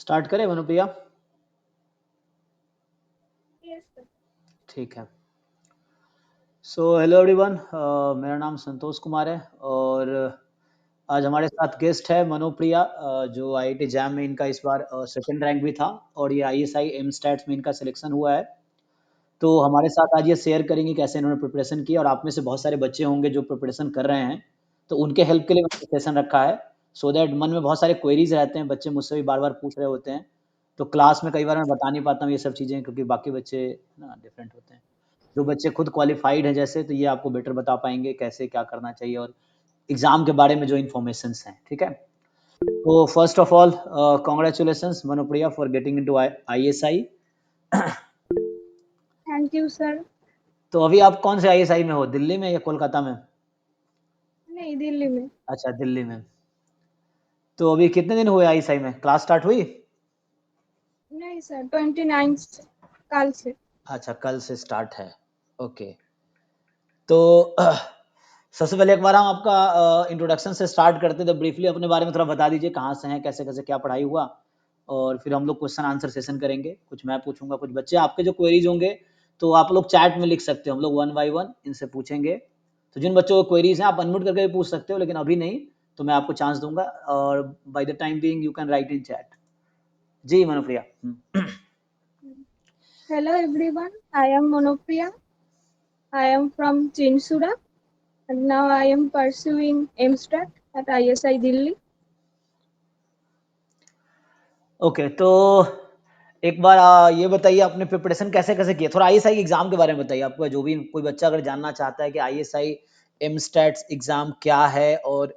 Start करें मनुप्रिया? Yes, sir. ठीक है। सो हेलो एवरीवन, मेरा नाम संतोष कुमार है और आज हमारे साथ गेस्ट है मनुप्रिया, जो आईआईटी जैम में इनका इस बार सेकंड रैंक भी था और ये आईएसआई एम स्टैट्स में इनका सिलेक्शन हुआ है। तो हमारे साथ आज ये शेयर करेंगी कैसे इन्होंने प्रिपरेशन की, और आप में से बहुत सारे बच्चे होंगे जो प्रिपरेशन कर रहे हैं, तो उनके हेल्प के लिए मैंने सेशन रखा है। सो दैट मन में बहुत सारे क्वेरीज रहते हैं, बच्चे मुझसे भी बार बार पूछ रहे होते हैं, तो क्लास में कई बार मैं बता नहीं पाता हूँ ये सब चीज़ें, क्योंकि बाकी बच्चे ना डिफरेंट होते हैं। जो बच्चे खुद क्वालिफाइड हैं जैसे, तो ये आपको बेटर बता पाएंगे कैसे क्या करना चाहिए और एग्जाम के बारे में जो इन्फॉर्मेशन हैं। ठीक है, तो first of all congratulation Manupriya for getting into ISI. Thank you, sir. तो अभी आप कौन से आईएसआई में हो, दिल्ली में या कोलकाता में? नहीं, दिल्ली में। अच्छा, दिल्ली में। तो अभी कितने दिन हुए आईएसआई में, क्लास स्टार्ट हुई? नहीं सर, 29 कल से। अच्छा, कल से स्टार्ट है। ओके, तो सबसे पहले एक बार हम आपका इंट्रोडक्शन से स्टार्ट करते हैं, तो ब्रीफली अपने बारे में थोड़ा बता दीजिए, कहाँ से हैं, कैसे कैसे क्या पढ़ाई हुआ, और फिर हम लोग क्वेश्चन आंसर सेशन करेंगे। कुछ मैं पूछूंगा, कुछ बच्चे, आपके जो क्वेरीज होंगे तो आप लोग चैट में लिख सकते हो, हम लोग वन बाय वन इनसे पूछेंगे। तो जिन बच्चों को क्वेरीज हैं आप अनम्यूट करके भी पूछ सकते हो, लेकिन अभी नहीं, तो मैं आपको चांस दूंगा, और by the time being you can write in chat. जी Manupriya. Hello everyone, I am Monopriya. I am from Chinsura and now I am pursuing MStat at ISI Delhi. Okay, तो एक बार ये बताइए आपने प्रिपरेशन कैसे कैसे किया, थोड़ा आईएसआई एग्जाम के बारे में बताइए। आपको जो भी कोई बच्चा अगर जानना चाहता है कि आईएसआई एम स्टैट्स एग्जाम क्या है, और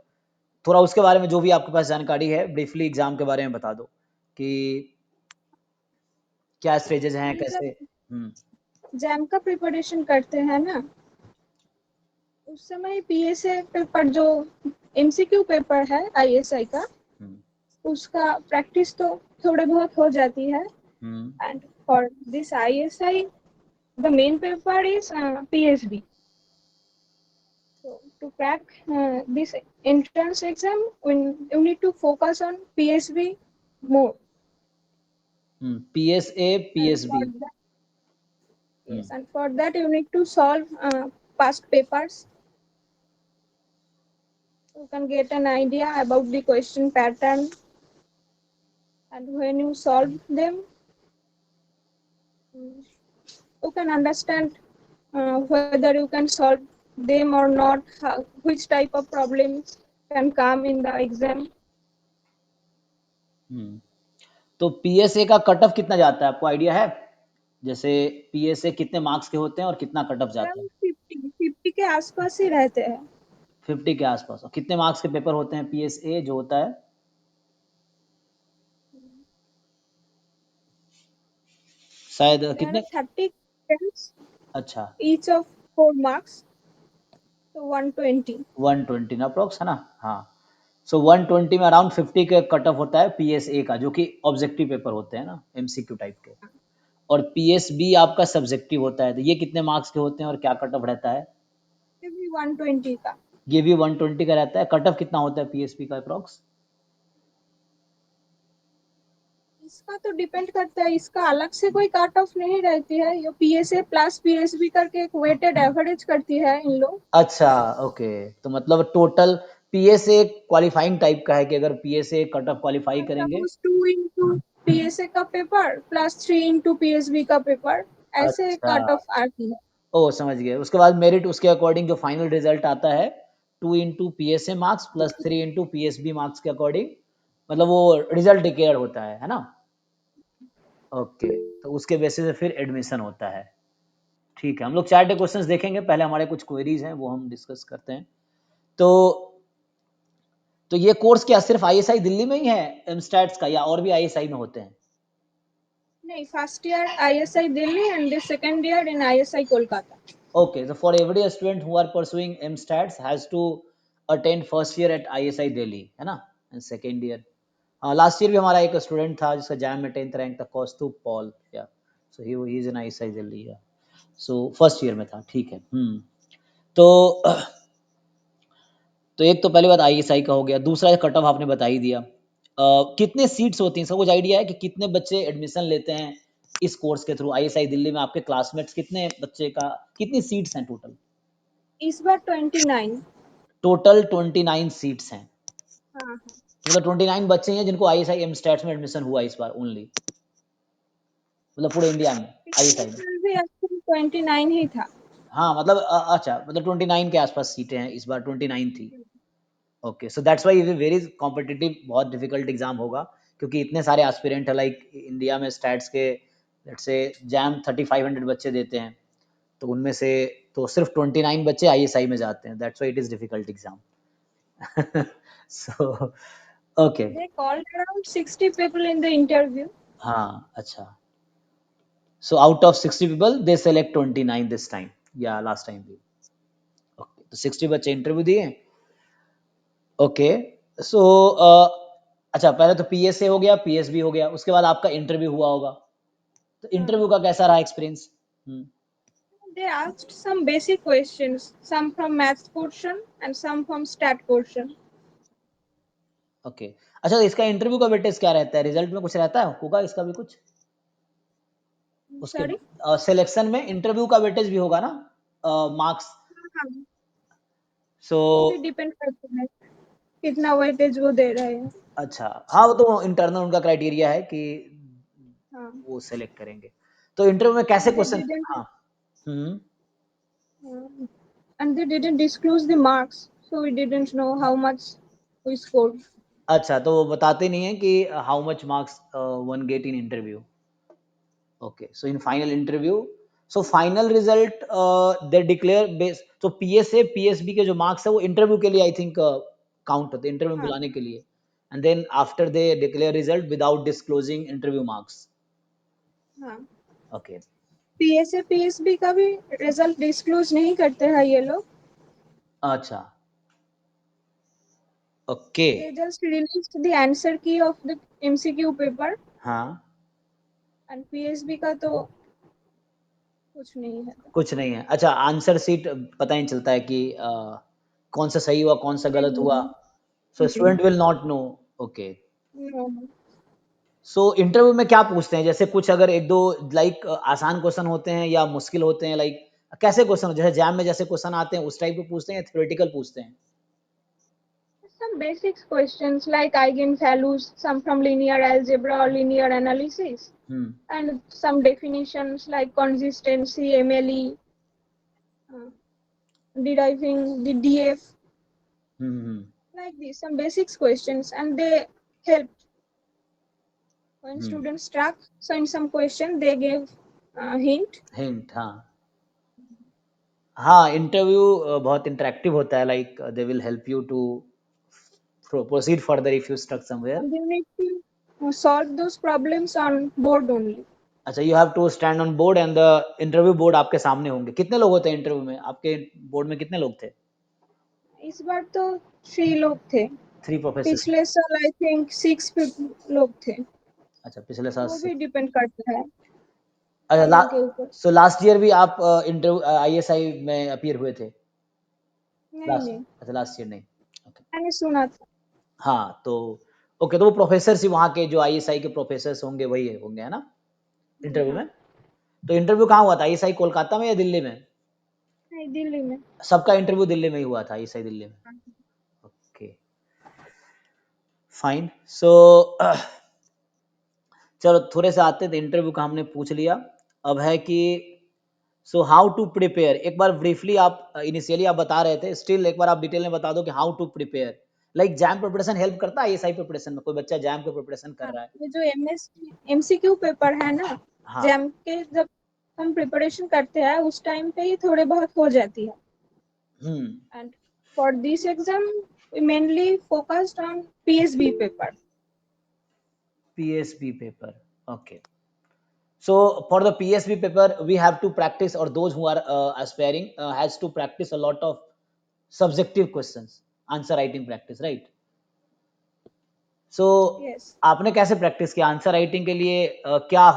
थोड़ा उसके बारे में जो भी आपके पास जानकारी है ब्रीफली एग्जाम के बारे में बता दो कि क्या स्टेजेस हैं, हम कैसे। जब जैम का प्रिपरेशन करते हैं ना, उस समय पीएसए पेपर जो एमसीक्यू पेपर है आईएसआई का, उसका प्रैक्टिस तो थोड़े बहुत हो जाती है। And for this ISI, the main paper is PSB. So to crack this entrance exam, you need to focus on PSB more. PSA And for PSB. that, yes, and for that you need to solve past papers. You can get an idea about the question pattern, and when you solve them, you can understand whether you can solve them or not, which type of problems can come in the exam. तो PSA का cut off कितना जाता है, आपको idea है? जैसे PSA कितने marks के होते हैं और कितना कट ऑफ जाता है? 50 के आसपास ही रहते हैं। 50 के आसपास। और कितने मार्क्स के पेपर होते हैं पीएसए जो होता है? शायद There कितने? are 30 questions, अच्छा, each of 4 marks, so 120. 120 ना अप्रोक्स, है ना? हाँ, सो 120 में अराउंड 50 के कट ऑफ होता है पीएसए का, जो कि ऑब्जेक्टिव पेपर होते हैं ना, एमसीक्यू टाइप के। और पीएसबी आपका सब्जेक्टिव होता है, तो ये कितने मार्क्स के होते हैं और क्या कट ऑफ रहता है? ये भी 120 का। ये भी 120 का रहता है। कट ऑफ कितना होता है पीएसबी का अप्रोक्स? इसका तो डिपेंड करता है, इसका अलग से कोई कट ऑफ नहीं रहती है, ये पीएसए प्लस पीएसबी करके एक वेटेड एवरेज करती है इन लोग। अच्छा, ओके, तो मतलब टोटल पीएसए क्वालिफाइंग टाइप का है कि अगर पीएसए कट ऑफ क्वालिफाई करेंगे। सपोज 2 into पीएसए का पेपर प्लस 3 into पीएसबी का पेपर, ऐसे अच्छा, कट ऑफ आती है। ओ समझ गए। उसके बाद मेरिट उसके अकॉर्डिंग जो फाइनल रिजल्ट आता है, 2 into PSA marks plus 3 into PSB marks के अकॉर्डिंग, मतलब वो रिजल्ट डिक्लेयर होता है ना? ओके, तो उसके बेसिस पे फिर एडमिशन होता है। ठीक है, हम लोग 4 क्वेश्चंस देखेंगे, पहले हमारे कुछ क्वेरीज हैं वो हम डिस्कस करते हैं। तो ये कोर्स क्या सिर्फ आईएसआई दिल्ली में ही है एमस्टैट्स का, या और भी आईएसआई में होते हैं? नहीं, first year ISI Delhi and second year in ISI Kolkata. Okay, so for every student who are pursuing MStats has to attend first year at ISI Delhi, है ना, and second year। हाँ, लास्ट ईयर भी हमारा एक स्टूडेंट था जिसका jam में 10th rank था, Kaustubh Paul, ya so he is in ISI Delhi, ya so first year में था। ठीक है। तो एक तो पहली बात आईएसआई का हो गया, दूसरा कट ऑफ आपने बता ही दिया। कितने सीट्स होती हैं, सबको कुछ आइडिया है कि कितने बच्चे एडमिशन लेते हैं इस कोर्स के थ्रू? आईएसआई दिल्ली में आपके क्लासमेट्स कितने बच्चे का, कितनी सीट्स हैं टोटल? इस बार 29। टोटल 29 सीट्स हैं। हाँ हाँ। मतलब 29 बच्चे हैं जिनको आईएसआई एम स्टैट्स में एडमिशन हुआ इस बार ओनली, मतलब पूरे इंडिया में पिछले आईएसआई में। साल भी एक्चुअली 29 ही था। हाँ मतलब अच्छा, मतलब 29 के आसपास सीटें हैं इस बार, 29 थी। ओके, सो दैट्स व्हाई ये वेरी कॉम्पिटिटिव, बहुत डिफिकल्ट एग्जाम होगा, क्योंकि इतने सारे एस्पिरेंट है। लाइक इंडिया में स्टैट्स के लेट्स से जैम 3500 बच्चे देते हैं, तो उनमें से तो सिर्फ 29 बच्चे आईएसआई में जाते हैं। That's why it is difficult exam. So okay. They called around 60 people in the interview. हाँ अच्छा, so out of 60 people they select 29 this time, या लास्ट टाइम भी। ओके, तो 60 बच्चे इंटरव्यू दिए। ओके, सो अच्छा, पहले तो पीएसए हो गया, पीएसबी हो गया, उसके बाद आपका इंटरव्यू हुआ होगा, तो इंटरव्यू का कैसा रहा experience? They asked some basic questions, some from maths portion and some from stat portion. Okay, अच्छा, तो इसका इंटरव्यू का वेटेज क्या रहता है? रिजल्ट में कुछ रहता है, होगा इसका भी कुछ उसके Sorry? सिलेक्शन में? इंटरव्यू का वेटेज भी होगा ना, मार्क्स? हाँ, सो वो भी डिपेंड करता है कितना वेटेज वो दे रहे हैं। अच्छा, हाँ, वो तो इंटरनल उनका क्राइटेरिया है कि हाँ, वो सेलेक्ट करेंगे। तो इंटरव्यू में कैसे and they क्वेश्चन? didn't हाँ। हम्म। and they didn't disclose the marks, so we didn't know how much we scored. अच्छा, तो वो बताते नहीं है कि how much marks one get in interview. Okay, so in final interview, so final result they declare base, तो PSA PSB के जो मार्क्स है वो इंटरव्यू के लिए आई थिंक काउंट होते हैं, इंटरव्यू में हाँ बुलाने के लिए, and then after they declare result without disclosing interview marks. हाँ। ओके। पीएसए पीएसबी का भी रिजल्ट डिस्क्लोज नहीं करते हैं ये लोग। अच्छा, okay. They just released the answer key of the MCQ paper हाँ, and PSB का तो कुछ नहीं है। कुछ नहीं है। अच्छा, आंसर सीट पता नहीं चलता है कि कौन सा सही हुआ कौन सा गलत हुआ, नहीं, सो नहीं, student will not know. Okay, no, so interview में क्या पूछते हैं? जैसे कुछ अगर एक दो लाइक आसान क्वेश्चन होते हैं या मुश्किल होते हैं, लाइक कैसे क्वेश्चन, जैसे जैम में जैसे क्वेश्चन आते हैं उस टाइप के पूछते हैं या थ्योरेटिकल पूछते हैं? some basic questions like eigenvalues, some from linear algebra or linear analysis, hmm. and some definitions like consistency, MLE, uh, deriving the DF, hmm. like this, some basics questions, and they helped when hmm. students stuck. So in some question they gave a hint. Hint, हाँ। हाँ, interview बहुत interactive होता है, like they will help you to proceed further if you stuck somewhere. And you need to solve those problems on board only. अच्छा, you have to stand on board and the interview board आपके सामने होंगे। कितने लोग होते हैं interview में? आपके बोर्ड में कितने लोग थे? इस बार तो 3 लोग थे। 3 प्रोफेसर। पिछले साल आई थिंक 6 लोग थे। अच्छा, पिछले साल वो से। भी डिपेंड करता है अच्छा, टाइम के ऊपर। सो लास्ट ईयर भी आप इंटरव्यू आईएसआई में अपीयर हुए थे? नहीं लास्ट, नहीं, अच्छा, लास्ट ईयर नहीं। ओके। मैंने सुना था। हाँ, तो ओके, तो वो प्रोफेसर ही वहाँ के जो आईएसआई के प्रोफेसर होंगे वही होंगे, है ना, इंटरव्यू हाँ, में? तो इंटरव्यू कहाँ हुआ था? आईएसआई कोलकाता में या दिल्ली में? नहीं दिल्ली में। सबका इंटरव्यू दिल्ली में ही हुआ था, आईएसआई दिल्ली में। Okay, fine. सो चलो थोड़े से आते थे, इंटरव्यू का हमने पूछ लिया। अब है कि सो हाउ टू प्रिपेयर, एक बार ब्रीफली आप इनिशियली आप बता रहे थे, स्टिल एक बार आप डिटेल में बता दो कि how to prepare, like JAM preparation help करता है आईएसआई प्रिपरेशन में? कोई बच्चा जैम को प्रिपरेशन कर हाँ, रहा है? ये जो एमसीक्यू पेपर है ना, हाँ। जैम के जब हम प्रिपरेशन करते हैं उस टाइम पे ही थोड़े बहुत हो जाती है। Hmm. And for this exam we mainly focused on PSB paper. PSB paper, okay. So for the PSB paper, we have to practice, or those who are aspiring has to practice a lot of subjective questions, answer writing practice, right? So Yes. आपने कैसे practice किया answer writing के लिए? क्या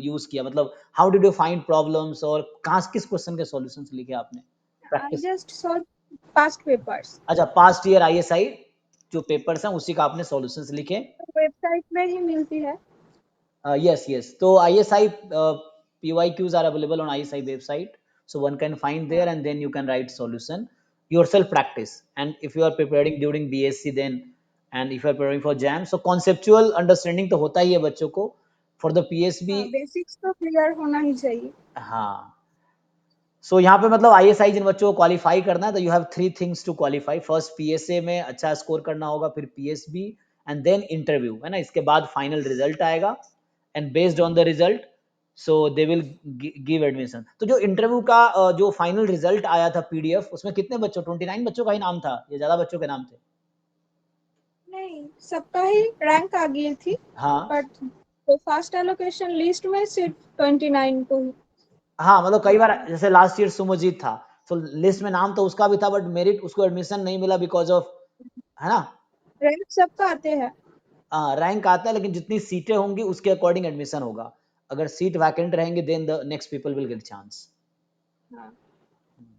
use किया, मतलब how did you find problems, और कहाँ किस क्वेश्चन के सॉल्यूशंस लिखे आपने I practice? just saw past papers. अच्छा, पास्ट ईयर आईएसआई जो पेपर्स हैं उसी का आपने सॉल्यूशंस लिखे। वेबसाइट में ही मिलती है। Yes, yes. So ISI PYQs are available on ISI website. So one can find there, हाँ, and then you can write solution yourself practice. And if you are preparing during BSc, then and if you are preparing for JAM, so conceptual understanding तो होता ही है बच्चों को for the PSB। हाँ, basics तो clear होना ही चाहिए। हाँ, सो यहाँ पे मतलब ISI जिन बच्चों को क्वालिफाई करना है तो you have 3 things to qualify. First PSA में अच्छा स्कोर करना होगा, फिर PSB एंड देन इंटरव्यू, है ना। इसके बाद फाइनल रिजल्ट आएगा and based on the result so they will give admission. तो जो इंटरव्यू का जो फाइनल रिजल्ट आया था PDF, उसमें कितने बच्चों, 29 बच्चों का ही नाम था या ज्यादा बच्चों के नाम थे? नहीं, सबका ही रैंक आ गई थी, हाँ बट तो फर्स्ट एलोकेशन लिस्ट में सिर्फ 29 को हाँ, मतलब कई बार दिया। जैसे लास्ट ईयर सुमोजीत था, तो लिस्ट में नाम तो उसका भी था बट मेरिट उसको एडमिशन नहीं मिला बिकॉज ऑफ, है ना। रैंक सबका आते हैं। रैंक आता है लेकिन जितनी सीटें होंगी उसके अकॉर्डिंग एडमिशन होगा। अगर सीट वैकेंट रहेंगे then the next people will get chance. हाँ,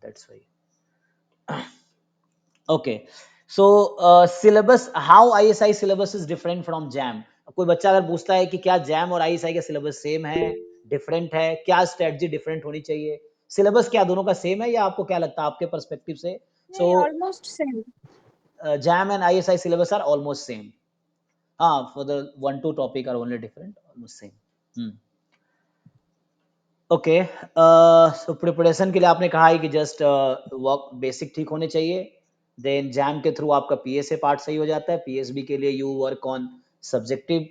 that's why. Okay, so syllabus, how ISI syllabus is different from JAM. कोई बच्चा अगर पूछता है कि क्या जैम और आईएसआई का सिलेबस सेम है, डिफरेंट है, क्या स्ट्रेटजी डिफरेंट होनी चाहिए, सिलेबस क्या दोनों का सेम है या आपको क्या लगता है आपके पर्सपेक्टिव से? सो नहीं, almost same. JAM and ISI syllabus are almost same. हाँ, for the 1-2 topic are only different, almost same. Okay, so preparation के लिए आपने कहा है कि जस्ट वर्क बेसिक ठीक होने चाहिए, देन जैम के थ्रू आपका पीएसए पार्ट सही हो जाता है, पीएसबी के लिए you work on subjective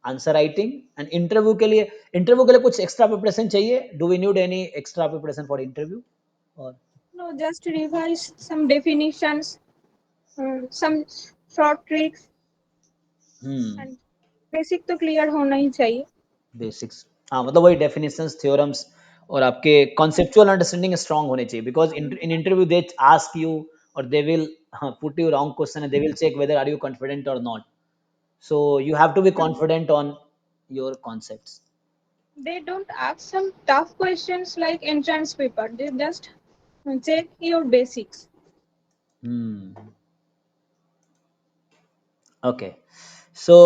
answer writing and interview के लिए कुछ एक्स्ट्रा प्रिपरेशन चाहिए? Do we need any extra preparation for interview? और no, just revise some definitions, some short tricks and basic तो क्लियर होना ही चाहिए। बेसिक्स, हाँ, मतलब वही डेफिनेशंस, थ्योरम्स और आपके कॉन्सेप्चुअल अंडरस्टैंडिंग स्ट्रांग होने चाहिए because in interview they ask you और they will put you wrong question and they will check whether are you confident और not, so you have to be confident on your concepts. They don't ask some tough questions like entrance paper. They just check your basics. Okay, so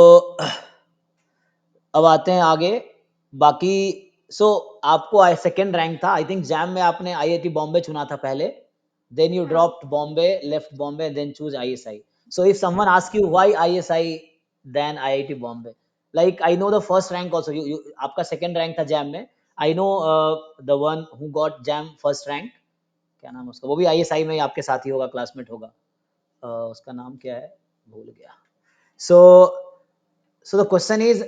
अब आते हैं आगे बाकी। सो आपको second rank था I think jam में, आपने IIT Bombay चुना था पहले, देन यू हाँ, dropped Bombay, left Bombay, then choose ISI. So if someone ask you why ISI then IIT Bombay, like I know the first rank also, you आपका सेकंड रैंक था JAM में। I know the one who got JAM first rank, क्या नाम है उसका, वो भी ISI में ही आपके साथ ही होगा, क्लासमेट होगा। उसका नाम क्या है, भूल गया। सो द क्वेश्चन इज,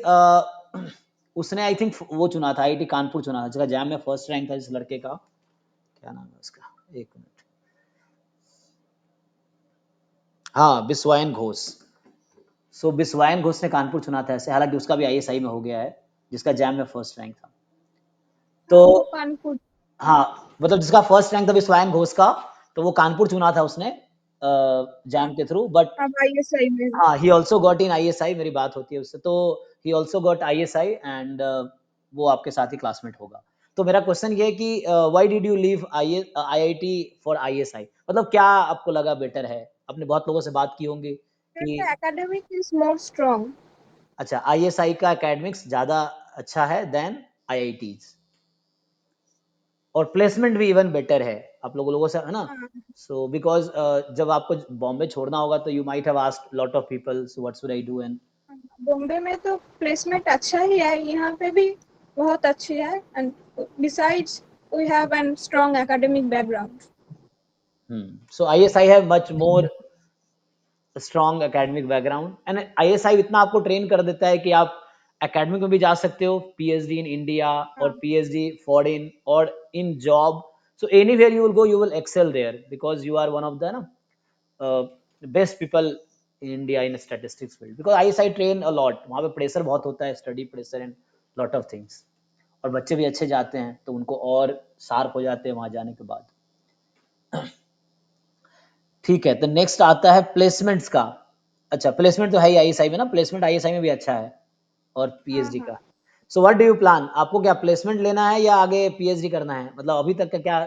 उसने आई थिंक वो चुना था, आईआईटी कानपुर चुना था, जिसका जैम में फर्स्ट रैंक था, जिस लड़के का, क्या नाम है उसका, एक मिनट, हाँ, बिस्वायन घोष। सो बिस्वायन घोष ने कानपुर चुना था ऐसे, हालांकि उसका भी आईएसआई में हो गया है, जिसका जैम में फर्स्ट रैंक था। तो हाँ, वो कानपुर। हाँ, मतलब जिसका फर्स्ट रैंक था विश्वायन घोष का, तो वो कानपुर चुना था उसने हाँ, जैम के थ्रू, बट अब आईएसआई में। हाँ, he also got in ISI, मेरी बात होती है उससे, तो he also got ISI and वो आपके साथ ही क्लासमेट होगा। तो मेरा क्वेश्चन ये है कि why did you leave IIT for ISI, मतलब क्या आपको लगा बेटर है? आपने बहुत लोगों से बात की होंगी कि academic is more strong. अच्छा, आईएसआई का एकेडमिक्स ज्यादा अच्छा है देन आईआईटीज, और प्लेसमेंट भी इवन बेटर है आप लोगों से, है ना। हाँ, सो बिकॉज जब आपको बॉम्बे छोड़ना होगा तो you might have asked lot of people so what should I do and Bombay में तो प्लेसमेंट अच्छा ही है, यहाँ पे भी बहुत अच्छी है, and besides we have an strong academic background. So ISI have much more strong academic background and ISI इतना आपको ट्रेन कर देता है कि आप एकेडमिक में भी जा सकते हो, पीएचडी इन इंडिया और हाँ, पीएचडी फॉरेन और in job, so anywhere you will go you will excel there because you are one of the best people in India in statistics field, because ISI train a lot, वहाँ पे pressure बहुत होता है, study pressure and lot of things, और बच्चे भी अच्छे जाते हैं तो उनको और शार्प हो जाते हैं वहाँ जाने के बाद। ठीक है, तो नेक्स्ट आता है प्लेसमेंट्स का। अच्छा, प्लेसमेंट तो है ही आईएसआई में ना, प्लेसमेंट आईएसआई में भी अच्छा है और हाँ, पीएचडी हाँ। का। So what do you plan, आपको क्या प्लेसमेंट लेना है या आगे पीएचडी करना है, मतलब अभी तक का क्या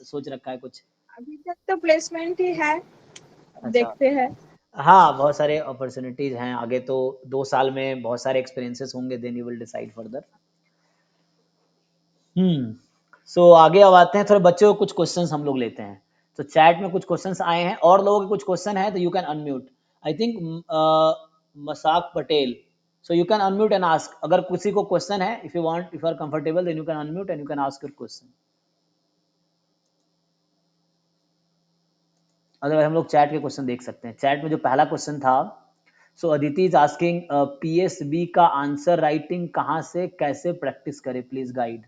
सोच रखा है कुछ? अभी तक तो प्लेसमेंट ही है, अच्छा, देखते हैं। हाँ, बहुत सारे अपॉर्चुनिटीज हैं आगे, तो 2 साल में बहुत सारे एक्सपीरियंसेस होंगे, then you will decide further. So आगे अब आते हैं थोड़े बच्चों को, कुछ क्वेश्चंस हम लोग लेते हैं। तो चैट में कुछ क्वेश्चंस आए हैं, और लोगों के कुछ क्वेश्चन है तो you can unmute. I think Masak Patel, so you can unmute and ask. अगर किसी को क्वेश्चन है, if you want, if you are comfortable, then you can unmute and you can ask your question. अगर हम लोग चैट के क्वेश्चन देख सकते हैं, चैट में जो पहला क्वेश्चन था, सो अदिति इज आस्किंग पीएसबी का आंसर राइटिंग कहाँ से कैसे प्रैक्टिस करें, प्लीज गाइड।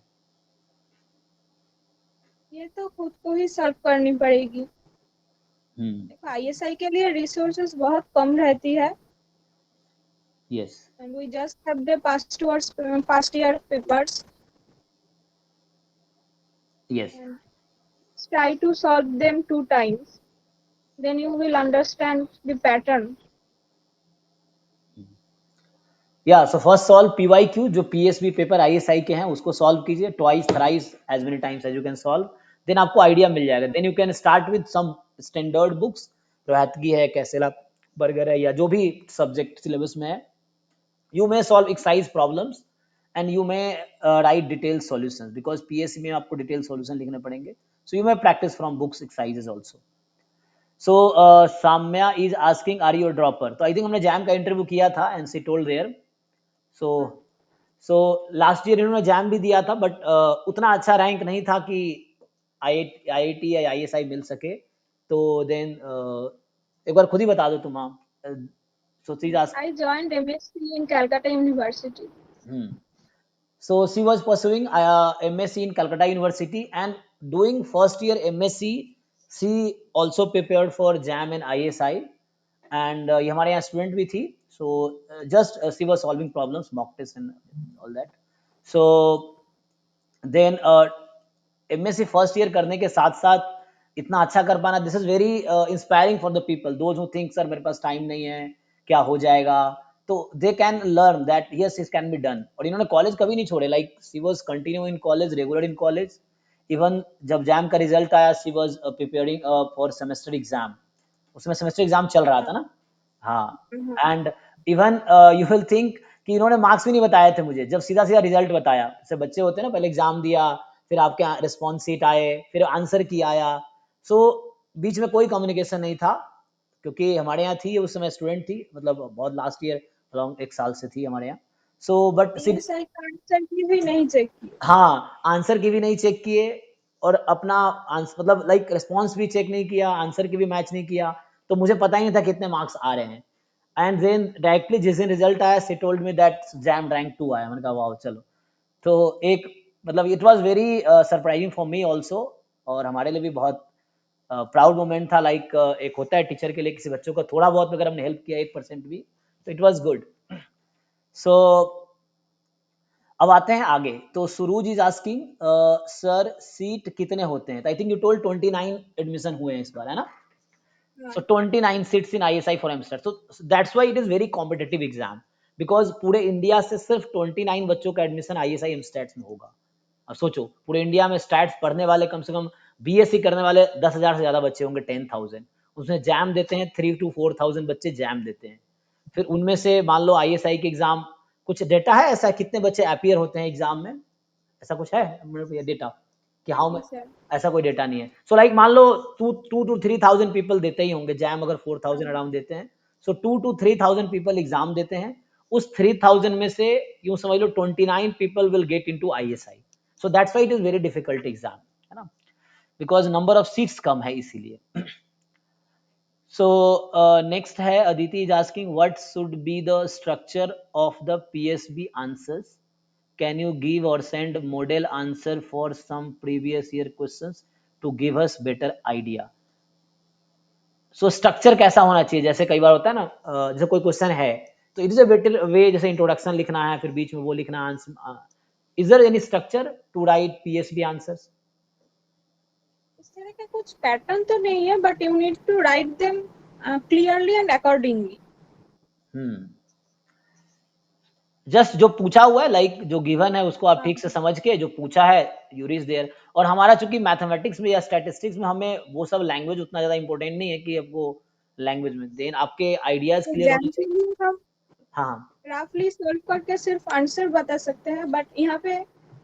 ये तो खुद को ही सॉल्व करनी पड़ेगी। हम्म। देखो आईएसआई के लिए रिसोर्सेज बहुत कम रहती है, yes. and we just have the past year papers yes. and try to solve them 2 times. Then you will understand the pattern. या सो फर्स्ट सॉल्व पीवाईक्यू, जो पीएसबी पेपर आईएसआई के हैं उसको सॉल्व कीजिए twice thrice as many times as you can solve, then आपको idea मिल जाएगा। Then you can start with some standard books, Rohatgi है, कैसेला बर्गर है, या जो भी सब्जेक्ट सिलेबस में है। You may solve exercise problems and you may write detail solutions, because PSC में आपको डिटेल सॉल्यूशन लिखने पड़ेंगे। So you may practice from books exercises also. So Samya is asking are you a dropper, तो I think हमने JAM का interview किया था and she told there. So so last year इन्होंने जैम भी दिया था, बट उतना अच्छा रैंक नहीं था कि आईआईटी या आईएसआई मिल सके। तो देन एक बार खुद ही बता दो तुम। सो चीज ask. I joined MSc in Calcutta University. So she was pursuing MSc in Calcutta University, and doing first year MSc, she also prepared for JAM and ISI, and ये हमारे यहाँ स्टूडेंट भी थी। So just she was solving problems, mock tests and all that. So then MSc first year करने के साथ साथ इतना अच्छा कर पाना, this is very inspiring for the people those who think sir मेरे पास टाइम नहीं है, क्या हो जाएगा। तो they can learn that yes it can be done, और इन्होंने कॉलेज कभी नहीं छोड़े, like she was continue in college, regular in college. Even जब जैम का रिजल्ट आया, she was preparing for semester exam, उसमें सेमेस्टर एग्जाम चल रहा था ना। हाँ। And even you will think कि इन्होंने मार्क्स भी नहीं बताए थे मुझे, जब सीधा सीधा रिजल्ट बताया। जैसे बच्चे होते हैं ना, पहले एग्जाम दिया, फिर आपके रिस्पॉन्स सीट आए, फिर आंसर की आया। सो बीच में कोई कम्युनिकेशन नहीं था, क्योंकि हमारे यहाँ थी उस समय स्टूडेंट थी, मतलब बहुत लास्ट ईयर अराउंड 1 साल से थी हमारे यहाँ। सो बट आईएसआई का आंसर की भी नहीं चेक की। हाँ, आंसर की भी नहीं चेक किए, और अपना आंसर मतलब लाइक रिस्पॉन्स भी चेक नहीं किया, आंसर की भी मैच नहीं किया, तो मुझे पता ही नहीं था कितने मार्क्स आ रहे हैं। एंड देन डायरेक्टली जिस दिन रिजल्ट आया, she told me that jam rank 2 आया। मैंने कहा वाओ, चलो। तो एक मतलब it was very surprising for me also, और हमारे लिए भी बहुत प्राउड मोमेंट था। लाइक एक होता है टीचर के लिए, किसी बच्चों को थोड़ा बहुत अगर हमने हेल्प किया 1% भी, तो इट वाज गुड। सो अब आते हैं आगे। तो सुरूज इज आस्किंग सर सीट कितने होते हैं, I think you told 29 admission हुए हैं इस बार, है ना। So 29 seats in ISI for MSTAT. So that's why it is very competitive exam, because पूरे इंडिया से सिर्फ 29 बच्चों का एडमिशन ISI MSTAT में होगा। अब सोचो, पूरे इंडिया में स्टैट्स पढ़ने वाले कम से कम बीएससी करने वाले 10,000 से ज्यादा बच्चे होंगे, 10,000। उसमें जैम देते हैं 3 to 4,000 बच्चे जैम देते हैं। फिर उनमें से मान लो ISI के एग्जाम, कुछ डेटा है ऐसा कितने बच्चे अपियर होते हैं एग्जाम में, ऐसा कुछ है डेटा कि हाउ में? नहीं सर। ऐसा कोई डेटा नहीं है। सो लाइक मान लो 2 to 3,000 पीपल देते ही होंगे जैम, अगर 4,000 अराउंड देते हैं। सो 2 to 3,000 पीपल एग्जाम देते हैं। उस 3,000 में से यूं समझ लो 29 people will gate into ISI. So that's why it is very difficult exam, है ना, बिकॉज नंबर ऑफ सीट्स कम है इसीलिए। सो नेक्स्ट है Aditi is asking what should be the structure of the PSB answers, can you give or send model answer for some previous year questions to give us better idea। so structure कैसा होना चाहिए, जैसे कई बार होता है ना, जैसे कोई क्वेश्चन है तो it is a better way, जैसे इंट्रोडक्शन लिखना है फिर बीच में वो लिखना answer. Is there any structure to write PSB answers? इस तरह का कुछ पैटर्न तो नहीं है, but you need to write them clearly and accordingly. Just जो पूछा हुआ है, लाइक जो गिवन है उसको आप ठीक से समझ के, जो पूछा है यू रीच देयर। और हमारा चूंकि मैथमेटिक्स में या स्टैटिस्टिक्स में हमें वो सब लैंग्वेज उतना ज्यादा इंपॉर्टेंट नहीं है कि आपको लैंग्वेज में, देन आपके आइडियाज क्लियर एग्जाम होने के चाहिए। लिए हम हाँ रफली सॉल्व करके सिर्फ आंसर बता सकते हैं, बट यहाँ पे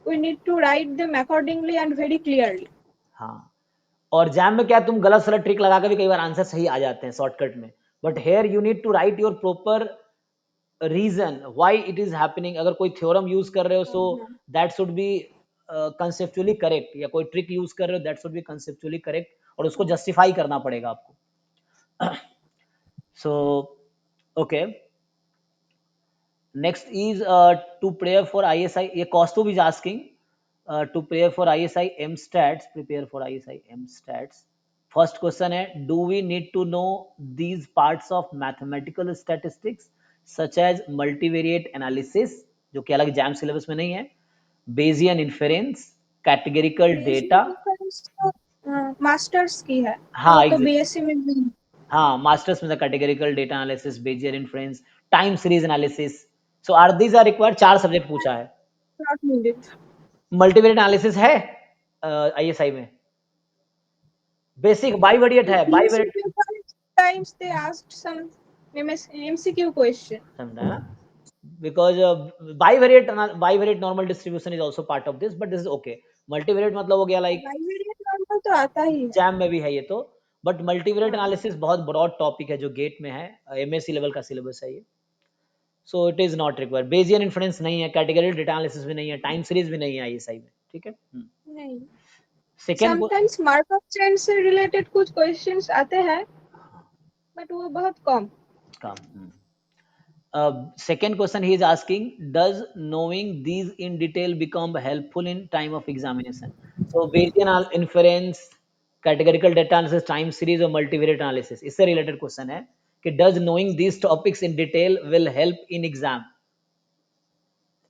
we need to write them accordingly and very clearly. हाँ, और जैम में क्या तुम गलत सलत ट्रिक लगा के भी कई बार आंसर सही आ जाते हैं शॉर्टकट में, but here you need to write your proper reason why it is happening. अगर कोई थ्योरम यूज कर रहे हो so that should be conceptually correct, या कोई ट्रिक यूज कर रहे हो that should be conceptually correct, और उसको जस्टिफाई करना पड़ेगा आपको। So okay, next is to prepare for ISI, ये Kostov is asking to prepare for ISI MStats, prepare for ISI MStats। First question है, do we need to know these parts of mathematical statistics such as multivariate analysis, जो कि अलग jam syllabus में नहीं है, Bayesian inference, categorical data। Masters की है, हाँ वो तो exactly, बीएससी में भी है। हाँ मास्टर्स में categorical data analysis, Bayesian inference, time series analysis. So are these are required, 4 subject पूछा है। Not needed. मल्टीवेरिएट एनालिसिस है आईएसआई में, बेसिक बाइवेरिएट है, BSc bivariate paper times they asked some MCQ question. समझा है ना, because bivariate normal distribution is also part of this, but this is okay. Multivariate मतलब हो गया लाइक बाइवेरिएट नॉर्मल तो आता ही है। जैम में भी है ये तो, बट मल्टीवेरिएट हाँ, एनालिसिस बहुत ब्रॉड टॉपिक है जो गेट में है, एमएससी लेवल का सिलेबस है ये, so it is not required. Bezier inference नहीं है, कैटेगरी डेटा एनालिसिस भी नहीं है, टाइम सीरीज भी नहीं है आईएसआई में, ठीक है। नहीं। सेकेंड समटाइम्स मार्कअप चेन से रिलेटेड कुछ क्वेश्चंस आते हैं, बट वो बहुत कम। काम। Second question he is asking, does knowing these in detail become helpful in time of examination? So Bayesian inference, categorical data analysis, time series और multivariate analysis, इससे related question है कि does knowing these topics in detail will help in exam?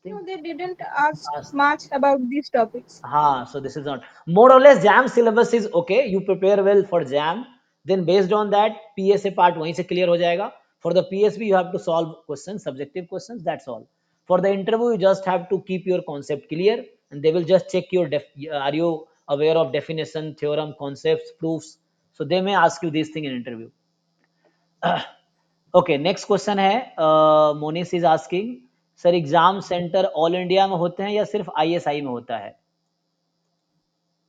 No, they didn't ask much about these topics. हाँ, so this is not more or less jam syllabus is okay, you prepare well for jam, then based on that PSA part वहीं से clear हो जाएगा। For the PSB you have to solve questions, subjective questions, that's all. For the interview you just have to keep your concept clear, and they will just check your are you aware of definition, theorem, concepts, proofs, so they may ask you these things in interview। Okay, next question है, Monis is asking, sir exam centre all India में होते हैं या सिर्फ ISI में होता है?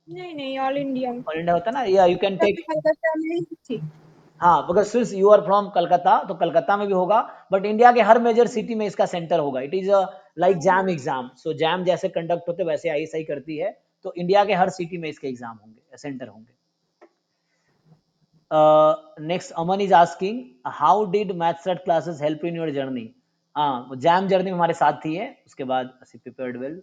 नहीं नहीं, ऑल इंडिया में। ऑल इंडिया होता है ना, या यू कैन टेक, कलकत्ता में ही थी। हाँ because since you are from Calcutta तो कलकत्ता में भी होगा, बट इंडिया के हर मेजर सिटी में इसका सेंटर होगा। It is like jam exam, so jam जैसे कंडक्ट होते वैसे आईएसआई करती है, तो इंडिया के हर सिटी में इसके एग्जाम होंगे, सेंटर होंगे। Next Aman is asking, how did maths set classes help in your journey? हाँ, जैम जर्नी में हमारे साथ थी है, उसके बाद सी प्रिपेयर्ड वेल।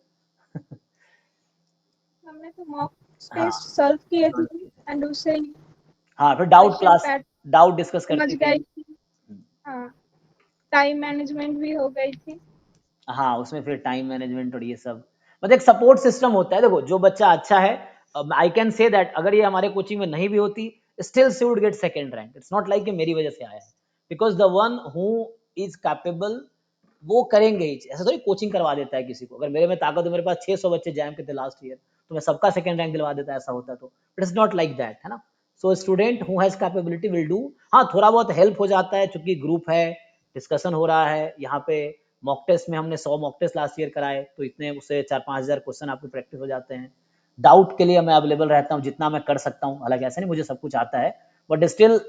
हमने तो मॉक हाँ टेस्ट सॉल्व किए थे एंड उससे हाँ, फिर doubt question class, pattern doubt discuss समझ करते थे। गई थी। हाँ, टाइम मैनेजमेंट भी हो गई थी। हाँ, उसमें फिर टाइम मैनेजमेंट और ये सब, मतलब एक सपोर्ट सिस्टम होता है। देखो जो बच्चा अच्छा है, आई कैन से दैट अगर ये हमारे कोचिंग में नहीं भी होती, still she would get second rank. It's not like कि मेरी वजह से आया है, because the one who is capable वो करेंगे ही। ऐसा थोड़ी कोचिंग करवा देता है किसी को, अगर मेरे में ताकत हो, मेरे पास 600 बच्चे जैम के थे लास्ट ईयर, तो मैं सबका सेकंड रैंक दिलवा देता, ऐसा होता तो। It is not like that, है ना। So student who has capability will do. हाँ, थोड़ा बहुत हेल्प हो जाता है, चूंकि ग्रुप है, डिस्कशन हो रहा है यहाँ पे। मॉक टेस्ट में हमने 100 मॉक टेस्ट लास्ट ईयर कराए, तो इतने उससे 4-5 हज़ार क्वेश्चन आपको प्रैक्टिस हो जाते हैं। डाउट के लिए मैं अवेलेबल रहता हूँ जितना मैं कर सकता हूँ, हालांकि ऐसा नहीं मुझे सब कुछ आता है, बट स्टिल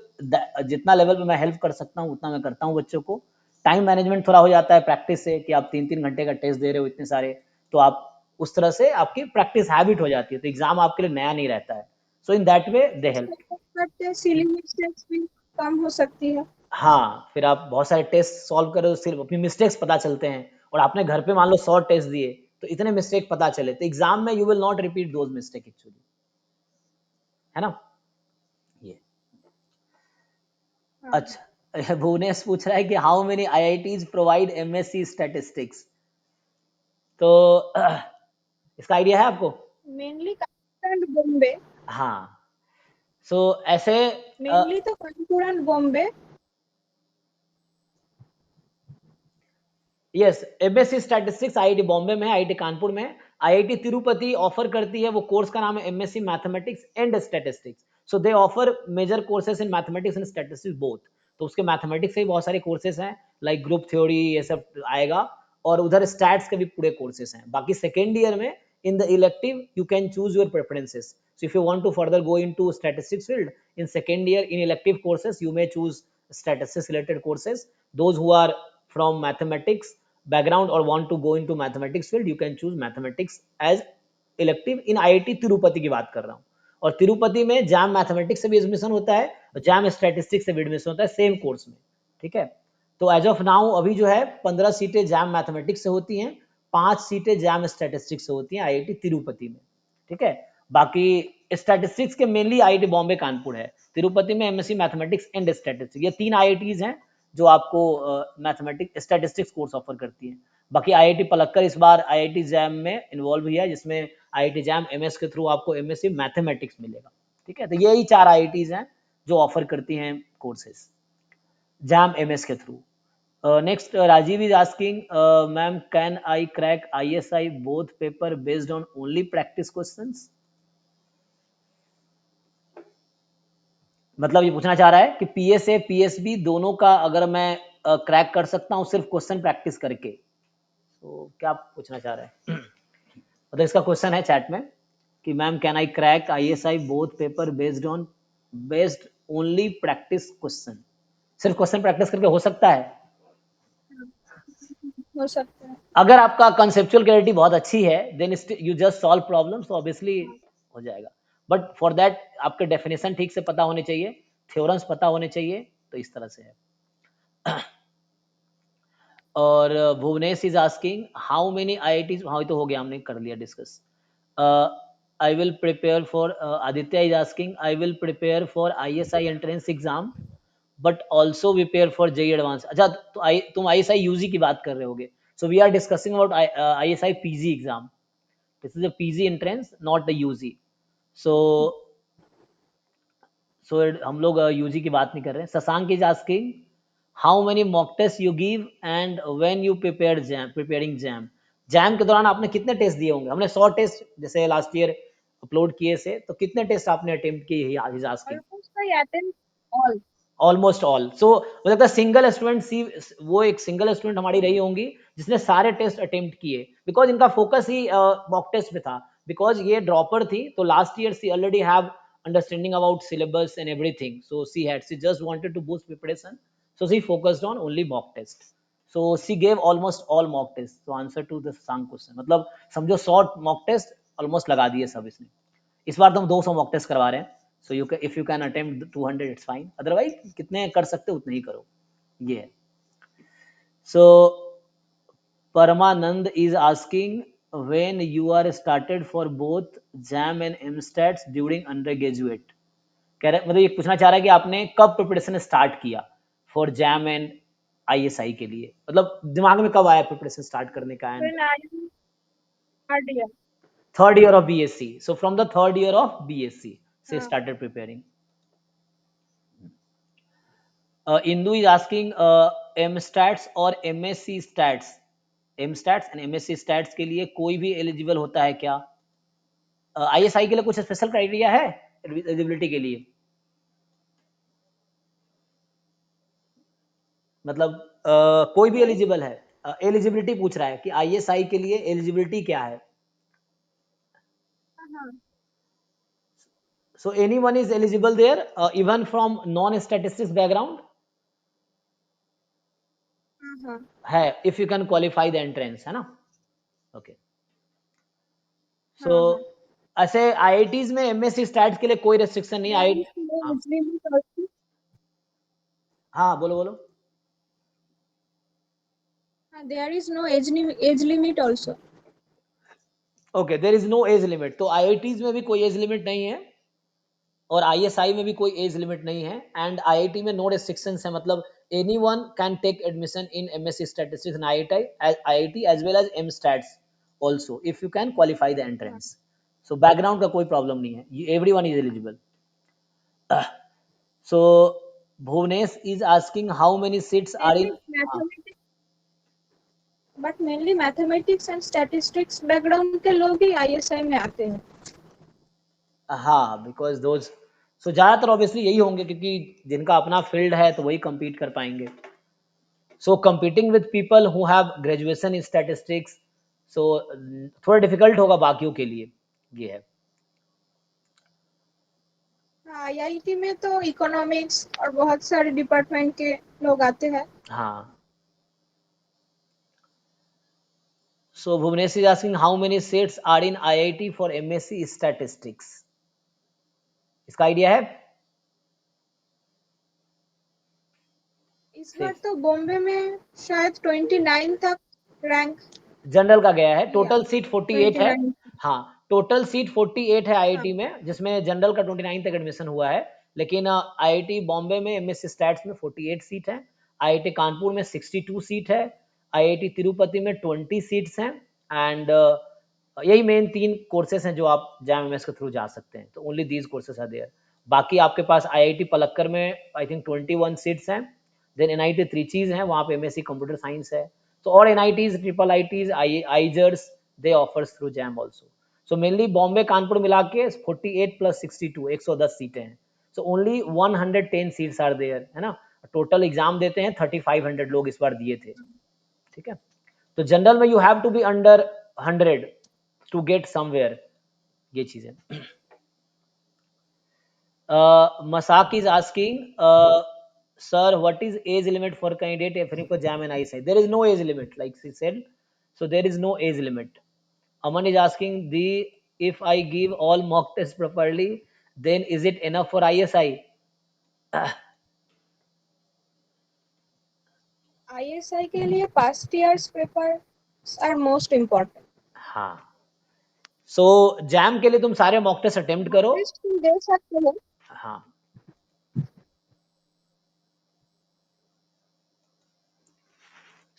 जितना लेवल पे मैं हेल्प कर सकता हूँ उतना मैं करता हूँ बच्चों को। टाइम मैनेजमेंट थोड़ा हो जाता है प्रैक्टिस से, कि आप 3-3 घंटे का टेस्ट दे रहे हो इतने सारे, तो आप उस तरह से आपकी प्रैक्टिस हैबिट हो जाती है, तो एग्जाम आपके लिए नया नहीं रहता है। So in that way they help. But silly mistakes भी कम हो सकती है। हाँ, फिर आप बहुत सारे टेस्ट सॉल्व करो, सिर्फ अपनी मिस्टेक्स पता चलते हैं, और आपने घर पे मान लो 100 टेस्ट दिए, तो इतने मिस्टेक पता चले, तो एग्जाम में you will not repeat those mistake actually, है ना ये। हाँ, अच्छा, भुवनेश पूछ रहा है कि how many IITs provide MSc statistics, तो इसका आइडिया है आपको? Mainly Kanpur and Bombay. हाँ, सो ऐसे मेनली तो Kanpur and Bombay. Yes, MSc statistics IIT Bombay में है, आईआईटी कानपुर में। आईआईटी तिरुपति ऑफर करती है, वो कोर्स का नाम है MSc mathematics and statistics. So they offer major courses in mathematics and statistics both. तो उसके मैथमेटिक्स से भी बहुत सारे कोर्सेज हैं, लाइक ग्रुप थ्योरी ये सब आएगा, और उधर स्टैट्स के भी पूरे कोर्सेज हैं. बाकी सेकेंड ईयर में in the elective you can choose your preferences. So if you want to further go into statistics field in second year, in elective courses you may choose statistics related courses. Those who are from mathematics background or want to go into mathematics field, you can choose mathematics as elective in IIT Tirupati की बात कर रहा हूँ. और तिरुपति में jam mathematics से भी admission होता है और जैम स्टैटिस्टिक्स से भी एडमिशन होता है सेम कोर्स में. ठीक है, तो एज ऑफ नाउ अभी जो है 15 सीटें जैम मैथमेटिक्स से होती हैं, 5 सीटें जैम स्टैटिस्टिक्स से होती हैं आईआईटी तिरुपति में. ठीक है, बाकी स्टैटिस्टिक्स के मेनली आईआईटी बॉम्बे कानपुर है, तिरुपति में एमएससी मैथमेटिक्स एंड स्टैटिस्टिक्स. ये 3 आईआईटीज हैं जो आपको मैथमेटिक्स स्टैटिस्टिक्स कोर्स ऑफर करती हैं. बाकी आईआईटी पलक्कड़ इस बार आईआईटी जैम में इन्वॉल्व हुआ है, जिसमें आईआईटी जैम एमएस के थ्रू आपको एमएससी मैथमेटिक्स मिलेगा. ठीक है, तो यही 4 आईआईटीज हैं जो ऑफर करती हैं कोर्सेज जैम एमएस के through. Next, Rajiv is asking, ma'am, can I crack ISI both paper based on only practice questions? मतलब ये पूछना चाह रहा है कि पीएसए पीएसबी दोनों का अगर मैं क्रैक कर सकता हूँ सिर्फ क्वेश्चन प्रैक्टिस करके, तो क्या पूछना चाह रहा है? मतलब इसका क्वेश्चन है चैट में कि ma'am can I crack ISI both paper based only practice question. सिर्फ क्वेश्चन प्रैक्टिस करके हो सकता है? हो सकता है. अगर आपका कंसेप्चुअल क्लैरिटी बहुत अच्छी है then you just solve problems, तो ऑब्वियसली हो जाएगा. बट फॉर दैट आपके डेफिनेशन ठीक से पता होने चाहिए, थ्योरम्स पता होने चाहिए, तो इस तरह से है. और Bhuvanesh is asking how many IITs, हाँ तो हो गया, हमने कर लिया discuss. I will prepare for, Aditya is asking I will prepare for ISI entrance exam but also prepare for JEE advance. अच्छा, तो तुम आईएसआई यूजी की बात कर रहे होगे. So we are discussing about ISI PG exam. This is a PG entrance not the UG. So हम लोग यूजी की बात नहीं कर रहे हैं. Shashank is asking how many mock test you give and when you preparing JAM. JAM के दौरान आपने कितने टेस्ट दिए होंगे? हमने 100 टेस्ट जैसे लास्ट ईयर अपलोड किए से, तो कितने टेस्ट आपने अटेम्प्ट किए? Is asking. Almost I attend all. Almost all. So मुझे लगता है सिंगल स्टूडेंट सी, वो एक सिंगल स्टूडेंट हमारी रही होंगी जिसने सारे टेस्ट अटेम्प्ट किए, बिकॉज इनका फोकस ही मॉक टेस्ट पे था. बिकॉज ये ड्रॉपर थी, तो last year she already have understanding about syllabus and everything, so she just wanted to boost preparation, so she focused on only mock test. So she gave almost all mock tests. So answer to the Shashank question, मतलब समझो 100 mock test almost लगा दिए सब इसने. इस बार तो हम 200 mock test करवा रहे हैं. So you if you can attempt 200 it's fine, otherwise कितने कर सकते उतने ही करो. ये है. So Paramanand is asking when you are started for both jam and mstats during undergraduate. कह रहे मतलब ये पूछना चाह रहा है कि आपने कब प्रिपरेशन स्टार्ट किया फॉर जैम एंड आईएसआई के लिए, मतलब दिमाग में कब आया प्रिपरेशन स्टार्ट करने का? And third year. third year of BSc. So from the third year of BSc, she started preparing. Indu is asking MStats और MSc Stats, MStats and MSc Stats के लिए कोई भी एलिजिबल होता है क्या? ISI के लिए कुछ स्पेशल क्राइटेरिया है एलिजिबिलिटी के लिए? मतलब कोई भी एलिजिबल है? एलिजिबिलिटी पूछ रहा है कि ISI के लिए एलिजिबिलिटी क्या है. So anyone is eligible there, even from non-statistics background. है, if you can qualify the entrance, है ना? Okay. So ऐसे IITs में MSc स्टैट्स के लिए कोई रेस्ट्रिक्शन नहीं है. हाँ बोलो बोलो. There is no age limit also. Okay, there is no age limit. तो IITs में भी कोई एज लिमिट नहीं है और ISI में भी कोई एज लिमिट नहीं है. एंड IIT में नो रेस्ट्रिक्शंस है, मतलब anyone can take admission in MSc statistics in IIT as well as MStats also if you can qualify the entrance. So background का कोई प्रॉब्लम नहीं है, everyone is eligible. So Bhuvanesh is asking how many seats are in. But mainly mathematics and statistics background के लोग ही ISI में आते हैं. हाँ, because those सो ज़्यादातर ऑब्वियसली यही होंगे, क्योंकि जिनका अपना फील्ड है तो वही compete कर पाएंगे. So competing with people who have graduation in statistics, so थोड़ा डिफिकल्ट होगा बाकियों के लिए, ये है. आईआईटी में तो इकोनॉमिक्स और बहुत सारे डिपार्टमेंट के लोग आते हैं. हाँ. So Bhuvnesh is asking how many seats are in IIT for MSc statistics. इसका आइडिया है? इस बार तो बॉम्बे में शायद 29 तक रैंक जनरल का गया है. दिया. टोटल सीट 48 है. 29. हाँ, टोटल सीट 48 है हाँ. आईआईटी में, जिसमें जनरल का 29 तक एडमिशन हुआ है. लेकिन आईआईटी बॉम्बे में एमएससी स्टैट्स में 48 सीट है. आईआईटी कानपुर में 62 सीट है. आईआईटी तिरुपति में 20 सीट्स हैं. एंड यही मेन 3 कोर्सेज हैं जो आप जैम एमएस के थ्रू जा सकते हैं. तो only these courses are there. बाकी आपके पास आईआईटी पलक्कर में आई थिंक 21 सीट्स हैं. देन एनआईटी त्रिचीज है, वहाँ पे एमएससी कंप्यूटर साइंस है. So all NITs, triple ITs, IGERs, they offers through JAM also. So mainly Bombay, Kanpur मिला के 48 plus 62, 110 सीटें हैं. So only 110 seats are there, है ना. टोटल एग्जाम देते हैं 3500 लोग इस बार दिए थे. ठीक है. तो जनरल में you have to be under 100 to get somewhere, ये चीज है. Masak is asking, sir, what is age limit for candidate appearing for JAM and ISI? There is no age limit, like she said. So there is no age limit. Aman is asking, the if I give all mock tests properly, then is it enough for ISI? ISI के लिए past years paper are most important. हाँ. So JAM के लिए तुम सारे mock test attempt करो. Test तुम दे सकते हो. हाँ.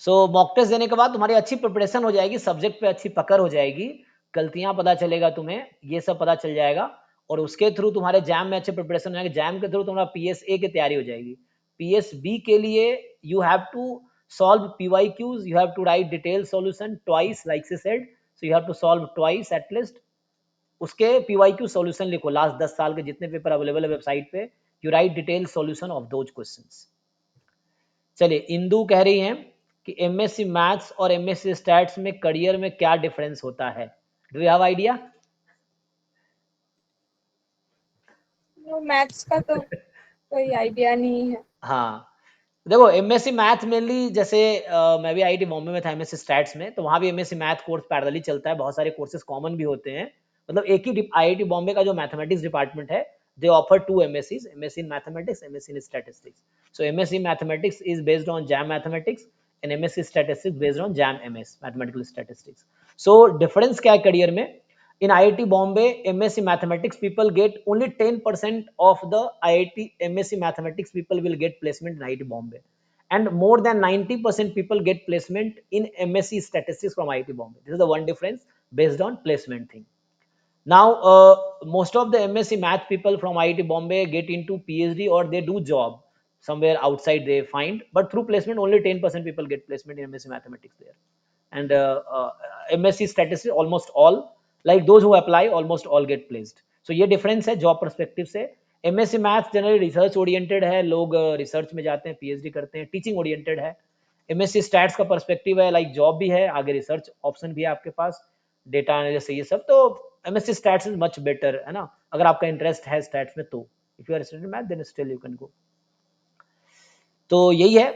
सो मॉक टेस्ट देने के बाद तुम्हारी अच्छी प्रिपरेशन हो जाएगी, सब्जेक्ट पे अच्छी पकड़ हो जाएगी, गलतियां पता चलेगा तुम्हें, ये सब पता चल जाएगा. और उसके थ्रू तुम्हारे जैम में अच्छे प्रिपरेशन हो जाएगी. जैम के थ्रू तुम्हारा पीएसए की तैयारी हो जाएगी. पीएसबी के लिए you have to solve PYQs, you have to write detail solution twice like she said. So you have to solve twice at least. उसके पीवाईक्यू सॉल्यूशन लिखो, लास्ट 10 साल के जितने पेपर अवेलेबल है वेबसाइट पे, you write detail solution of those questions. चलिए, इंदू कह रही हैं कि एमएससी मैथ्स और एमएससी स्टैट्स में करियर में क्या डिफरेंस होता है? Do you have idea? Maths का तो कोई आइडिया नहीं है. हाँ, देखो एमएससी मैथ मेनली, जैसे मैं भी आईआईटी बॉम्बे में था एमएससी स्टैट्स में, तो वहाँ भी एमएससी मैथ कोर्स पैरेलली चलता है. बहुत सारे कोर्सेज कॉमन भी होते हैं. मतलब एक ही आईआईटी बॉम्बे का जो मैथमेटिक्स डिपार्टमेंट है, they offer 2 MScs, MSc in mathematics, MSc in statistics. So MSc mathematics is based on JAM mathematics and MSc statistics based on JAM MS mathematical statistics. So difference क्या है career में? In IIT Bombay, MSc Mathematics people get only 10% of the IIT MSc Mathematics people will get placement in IIT Bombay, and more than 90% people get placement in MSc Statistics from IIT Bombay. This is the one difference based on placement thing. Now, most of the MSc Math people from IIT Bombay get into PhD or they do job somewhere outside they find, but through placement only 10% people get placement in MSc Mathematics there. And MSc Statistics almost all, like those who apply almost all get placed. So ये difference है job perspective से. MSc Math generally research oriented है, लोग research में जाते हैं, PhD करते हैं, teaching oriented है. MSc Stats का perspective है, like job भी है, आगे research option भी है आपके पास, डेटा एनालिसिस ये सब. तो MSc stats is much better, है ना, अगर आपका इंटरेस्ट है स्टैट्स में तो. If you are student math then still you can go. तो यही है.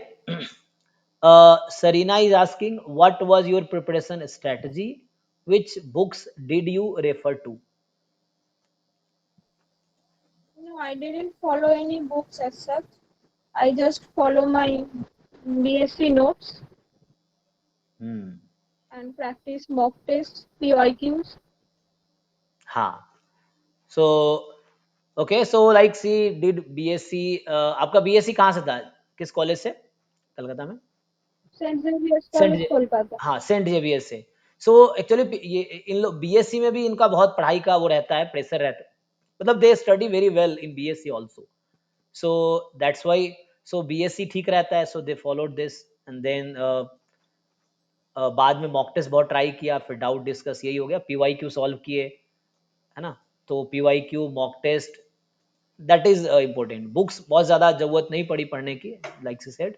Sarina is asking what was your preparation strategy, which books did you refer to? No, I didn't follow any books as such. I just follow my BSc notes and practice mock tests, PYQs. हाँ. So okay, so like she did BSc. आपका BSc कहाँ से था, किस college से? कलकत्ता में Saint Xavier's Saint College Kolkata. हाँ, Saint Xavier से. सो एक्चुअली ये इन लोग बीएससी में भी इनका बहुत पढ़ाई का वो रहता है, प्रेशर रहता है. मतलब they study very well in BSc also. So that's why. So BSc ठीक रहता है, so they followed this. And then बाद में मॉक टेस्ट बहुत ट्राई किया, फिर डाउट डिस्कस, यही हो गया. पीवाईक्यू सॉल्व किए, है ना. तो PYQ, mock test, that is important. Books बहुत ज्यादा जरूरत नहीं पड़ी पढ़ने की, लाइक सी सेड।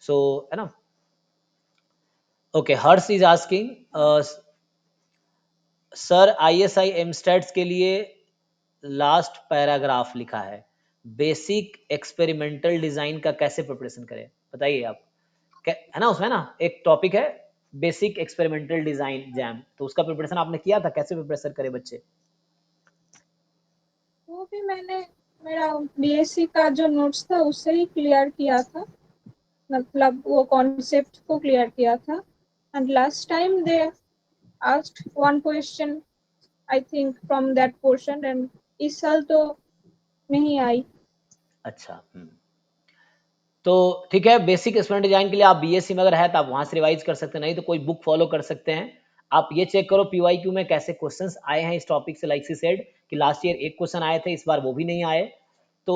सो है ना। Okay, Harsh is asking, sir ISI MStats के लिए लास्ट पैराग्राफ लिखा है, बेसिक एक्सपेरिमेंटल डिजाइन का कैसे प्रिपरेशन करें, बताइए आप। है ना, उसमें ना एक टॉपिक है बेसिक एक्सपेरिमेंटल डिजाइन जैम, तो उसका प्रिपरेशन आपने किया था, कैसे प्रिपरेशन करे बच्चे? वो भी मैंने मेरा बीएससी का जो नोट्स था उससे ही क्लियर किया था, मतलब वो कॉन्सेप्ट को क्लियर किया था। And last time they asked one question I think from that portion, and इस साल तो नहीं आई। अच्छा, तो ठीक है, बेसिक एक्सपेरिमेंट डिजाइन के लिए आप बीएससी में अगर है तो आप वहां से रिवाइज कर सकते हैं, नहीं तो कोई बुक फॉलो कर सकते हैं। आप ये चेक करो पीवाईक्यू में कैसे क्वेश्चंस आए हैं इस टॉपिक से, लाइक सी सेड कि लास्ट ईयर एक क्वेश्चन आए थे, इस बार वो भी नहीं आए। तो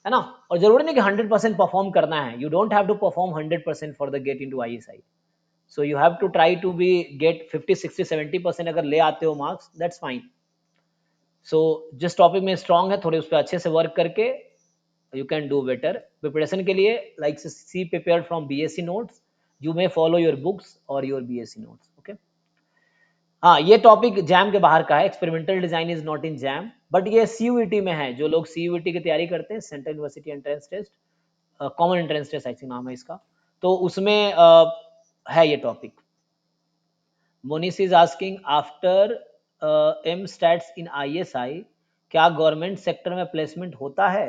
है ना, और जरूरी नहीं कि 100% परफॉर्म करना है, you don't have to perform 100% for the get into ISI. So you have to try to be get 50 60 70% अगर ले आते हो मार्क्स, दैट्स फाइन। सो जिस टॉपिक में स्ट्रांग है थोड़े उस पर अच्छे से वर्क करके you can do better preparation के लिए, like see prepared from BSc notes, you may follow your books or your BSc notes, okay। हाँ, ये टॉपिक जैम के बाहर का है, experimental design is not in JAM, but ये सीयूईटी में है। जो लोग सीयूईटी की तैयारी करते हैं, central university entrance test, common entrance test ऐसी नाम है इसका, तो उसमें है ये topic. Monis is asking, after M stats in ISI क्या गवर्नमेंट सेक्टर में प्लेसमेंट होता है?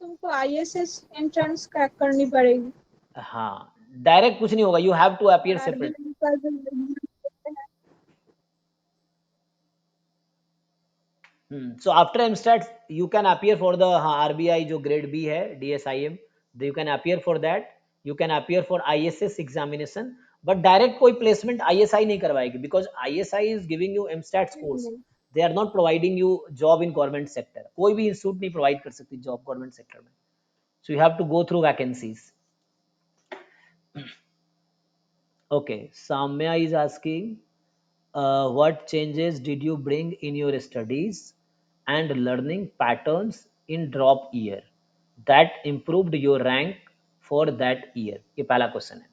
तुमको आईएसएस एंट्रेंस क्रैक करनी पड़ेगी। हाँ, डायरेक्ट कुछ नहीं होगा, यू हैव टू और अपीयर सेपरेट। आरबीआई का जो एग्जाम होते हैं, so after MStat you can appear for the, हाँ, आरबीआई जो ग्रेड बी है, DSIM, you can appear for that, you can appear for ISS examination, but direct कोई placement ISI नहीं करवाएगी, because ISI is giving you MStats नहीं course, नहीं। They are not providing you job in government sector, कोई भी institute नहीं provide कर सकती जॉब गवर्नमेंट सेक्टर में। So you have to go through vacancies. Okay, Samya is asking, what changes did you bring in your studies and learning patterns in drop year that improved your rank for that year? ये पहला question है।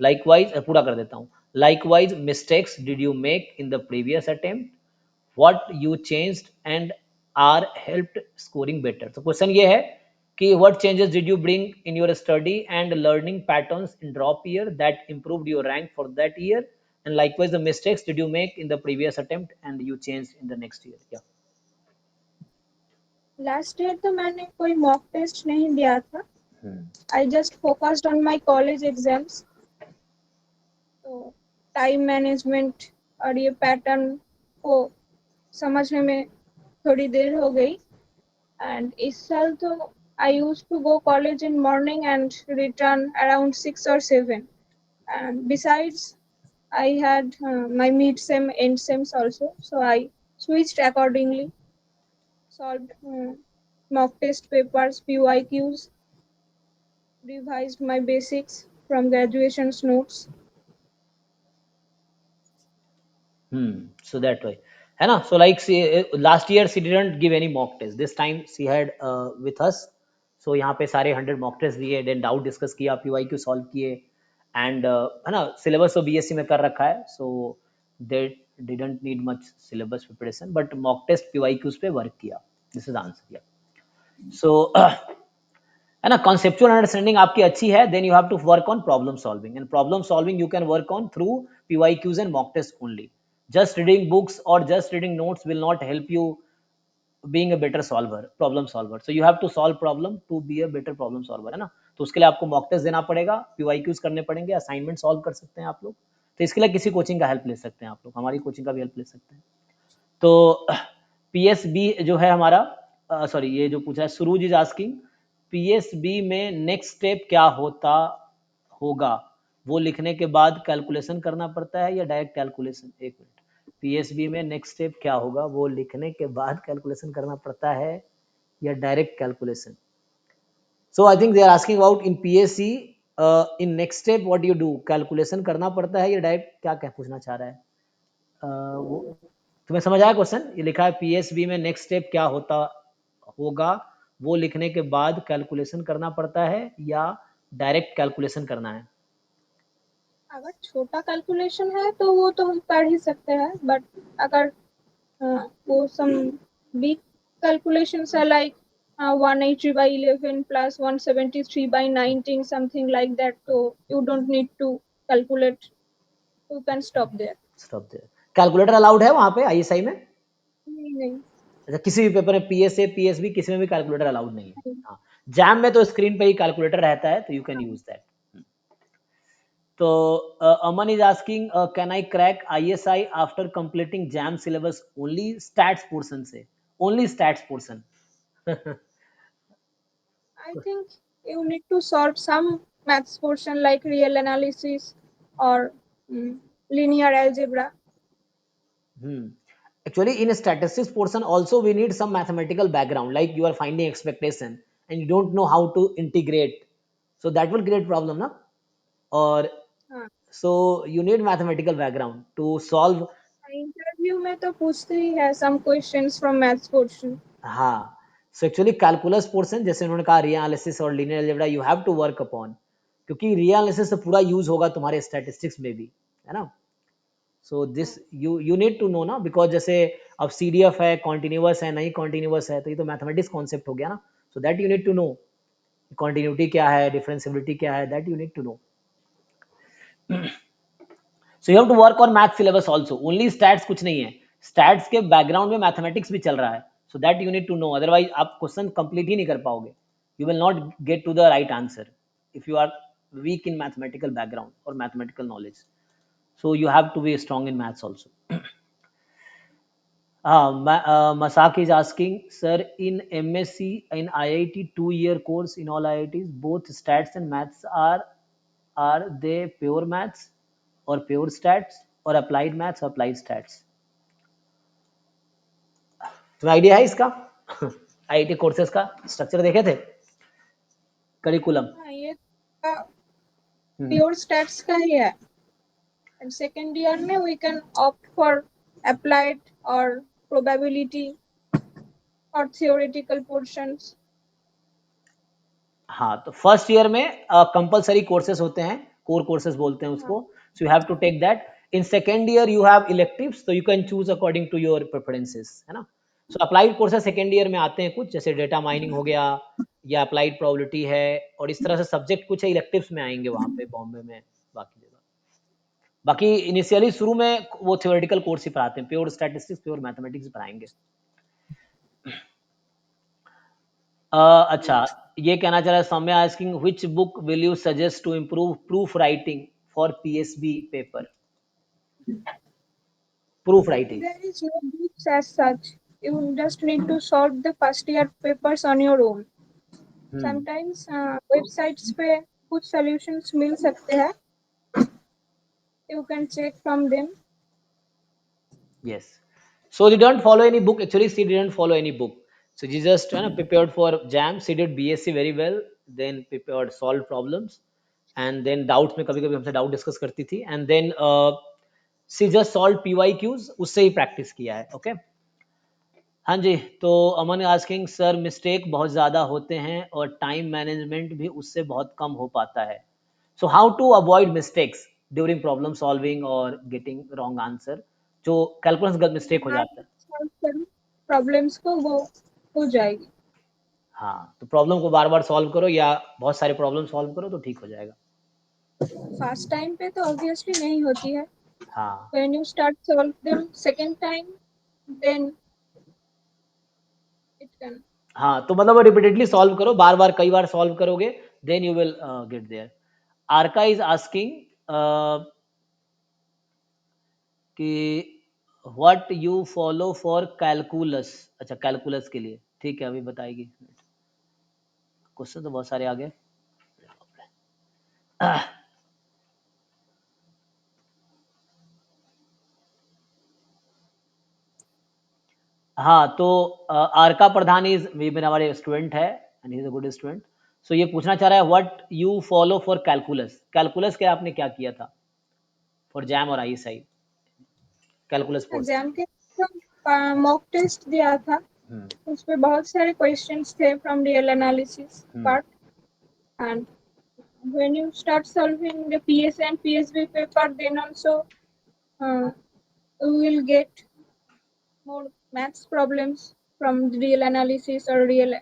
Likewise, पूरा कर देता हूँ। Likewise, mistakes did you make in the previous attempt? What you changed and are helped scoring better? तो question ये है कि what changes did you bring in your study and learning patterns in drop year that improved your rank for that year, and likewise the mistakes did you make in the previous attempt and you changed in the next year? Yeah. Last year तो मैंने कोई mock test नहीं दिया था। Hmm. I just focused on my college exams. तो time management और ये pattern को समझने में थोड़ी देर हो गई। एंड इस साल तो I used to go college in morning and return around 6 or 7, and besides I had my mid sem end sems also, so I switched accordingly, solved mock test papers, PYQs, revised my basics from graduation's notes. So that way, है ना। So like last year she didn't give any mock test, this time she had with us, so यहाँ पे सारे 100 mock test दिए, then doubt discuss किया, PYQ solve किए, and है ना, syllabus तो BSc में कर रखा है, so they didn't need much syllabus preparation, but mock test PYQs पे work किया। this is the answer, yeah। so है ना, कॉन्सेप्चुअल अंडरस्टैंडिंग आपकी अच्छी है, then you have to work on problem solving, and problem solving you can work on through PYQs and mock test only. Just reading books और just reading notes will not help you being a better solver, problem solver, so you have to solve problem to be a better problem solver, है ना। तो उसके लिए आपको mock test देना पड़ेगा, PYQs करने पड़ेंगे, असाइनमेंट सॉल्व कर सकते हैं आप लोग, तो इसके लिए किसी कोचिंग का हेल्प ले सकते हैं आप लोग, हमारी कोचिंग का भी हेल्प ले सकते हैं। तो पीएसबी जो है हमारा, सॉरी ये जो पूछा है सुरूज इज आस्किंग, पीएसबी में नेक्स्ट स्टेप क्या होता होगा, वो लिखने के बाद कैलकुलेशन करना पड़ता है या डायरेक्ट कैलकुलेशन? एक मिनट, पीएसबी में नेक्स्ट स्टेप क्या होगा, वो लिखने के बाद कैलकुलेशन करना पड़ता है या direct calculation? So I think they are asking about in PSC, in next step what you do, calculation करना पड़ता है या डायरेक्ट, क्या क्या पूछना चाह रहा है वो? तुम्हें समझ आया क्वेश्चन? ये लिखा है पीएसबी में नेक्स्ट स्टेप क्या होता होगा, वो लिखने के बाद कैलकुलेशन करना पड़ता है या डायरेक्ट कैलकुलेशन करना है? अगर छोटा कैलकुलेशन है तो वो तो हम कर ही सकते हैं, बट अगर वो सम बिग कैलकुलेशंस है like 180 by 11 plus 173 by 19 something like that, so you don't need to calculate, you can stop there. Stop there. Calculator allowed है वहां पे आईएसआई में? नहीं। अच्छा, किसी भी पेपर में पीएसए पीएसबी किसी में भी कैलकुलेटर अलाउड नहीं है। नहीं। हाँ, जैम में तो स्क्रीन पे ही कैलकुलेटर रहता है, तो यू कैन यूज दैट। तो Aman is asking can I crack ISI after completing JAM syllabus only stats portion से? Only stats portion? I think you need to solve some maths portion like real analysis or linear algebra. Actually, in a statistics portion also we need some mathematical background, like you are finding expectation and you don't know how to integrate, so that will create problem, na? Or हाँ, so you need mathematical background to solve. Interview में तो पूछते ही है some questions from maths portion. हाँ, so actually calculus portion जैसे उन्होंने कहा real analysis और linear algebra you have to work upon, क्योंकि रियलिसिस से पूरा यूज होगा तुम्हारे स्टैटिस्टिक्स में भी, है ना? So this you need to know ना, बिकॉज जैसे अब सीडीएफ है, कॉन्टिन्यूअस है, नहीं कॉन्टिन्यूअस है, तो ये तो मैथमेटिक्स कॉन्सेप्ट हो गया ना। So that you need to know continuity क्या है, डिफरेंशियबिलिटी क्या है, that you need to know. So you have to work on math syllabus also, only stats कुछ नहीं है, स्टैट्स के बैकग्राउंड में मैथमेटिक्स भी चल रहा है, so that you need to know, otherwise आप क्वेश्चन कंप्लीट ही नहीं कर पाओगे, you will not get to the right answer if you are weak in mathematical background और mathematical knowledge, so you have to be strong in maths also. Masak is asking, sir, in MSc in IIT 2 year course in all IITs, both stats and maths are they pure maths or pure stats or applied maths or applied stats? तुम्हें idea है इसका? IIT courses का structure देखे थे, curriculum? हाँ, ये pure stats का ही है, एंड सेकेंड ईयर में we can opt for applied और प्रोबेबिलिटी और थियोरेटिकल पोर्शंस। हाँ, तो फर्स्ट ईयर में कंपलसरी कोर्सेज होते हैं, कोर कोर्सेज बोलते हैं हाँ, उसको, so you have to take that. In second year you have electives, तो you can choose according to your preferences, है ना? So applied courses second year में आते हैं कुछ, जैसे डेटा माइनिंग हो गया या अप्लाइड प्रोबेबिलिटी है, और इस तरह से सब्जेक्ट कुछ है इलेक्टिव्स में आएंगे वहाँ पे बॉम्बे में, बाकी जगह। बाकी इनिशियली शुरू में वो थियोरेटिकल कोर्स ही पढ़ाते हैं, प्योर स्टैटिस्टिक्स प्योर मैथमेटिक्स पढ़ाएंगे। अच्छा, ये कहना चाह रहा है Saumya asking which book will you suggest to improve proof writing for PSB paper? Proof writing? there is no books as such. You just need to solve the first year papers on your own. Hmm, Sometimes websites पे कुछ solutions मिल सकते हैं, you can check from them. yes, so they don't follow any book, actually she didn't follow any book, so she just prepared for jam, she did bsc very well, then prepared solved problems, and then doubts में कभी कभी हमसे doubt discuss करती थी, and then she just solved pyqs, उससे ही practice किया है। Okay, हाँ जी, तो अमन आस्किंग सर मिस्टेक बहुत ज़्यादा होते हैं और टाइम मैनेजमेंट भी उससे बहुत कम हो पाता है, so how to avoid mistakes during problem solving और गेटिंग रॉन्ग आंसर, जो कैलकुलस गलत मिस्टेक हो दिमाग जाता है? सॉल्व करो प्रॉब्लम्स को, वो हो जाएगी। हाँ, तो प्रॉब्लम को बार बार सॉल्व करो या बहुत सारे प्रॉब्लम सॉल्व करो तो ठीक हो जाएगा। फर्स्ट टाइम पे तो ऑब्वियसली नहीं होती है, हाँ, when you start solve them second time, then it can। हाँ, तो मतलब रिपीटेडली सॉल्व करो, बार बार कई बार सॉल्व करोगे, then you will get there. Arka is asking कि what you follow for calculus, अच्छा कैलकुलस के लिए, ठीक है अभी बताएगी, क्वेश्चन तो बहुत सारे आ गए। हाँ, तो आरका प्रधान इज मेरे हमारे स्टूडेंट है and he is a good student, so ये पूछना चाह रहा है what you follow for calculus, calculus के आपने क्या किया था फॉर जैम और आईएसआई कैलकुलस पोर्शन? एग्जाम के का मॉक टेस्ट दिया था, उस पे बहुत सारे क्वेश्चंस थे from real analysis part, and when you start solving the PSA and PSB paper, then also you will get more maths problems from the real analysis or real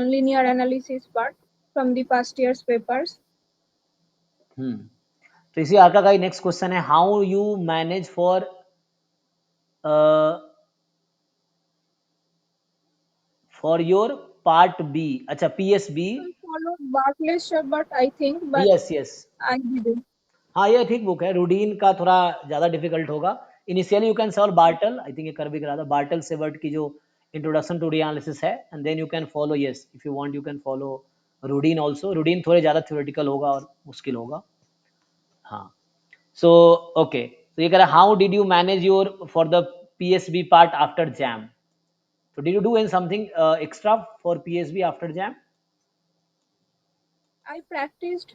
linear analysis part from the past year's papers. तो इसी आपका का next question है, how you manage for your part B, अच्छा PSB। I followed Barclays but I think, but yes yes, I didn't. हाँ ये ठीक book है। रूडीन का थोड़ा ज़्यादा डिफिकल्ट होगा। Initially you can solve Bartle, I think ये कर भी करा था, बार्टल सेवर्ट की जो इंट्रोडक्शन टू एनालिसिस है, and then you can follow, yes if you want you can follow Rudin also. Rudin थोड़े ज़्यादा थ्योरेटिकल होगा और मुश्किल होगा। हाँ, सो ओके, तो ये कह रहा है how did you manage your for the PSB part after jam. So did you do in something extra for PSB after jam? I practiced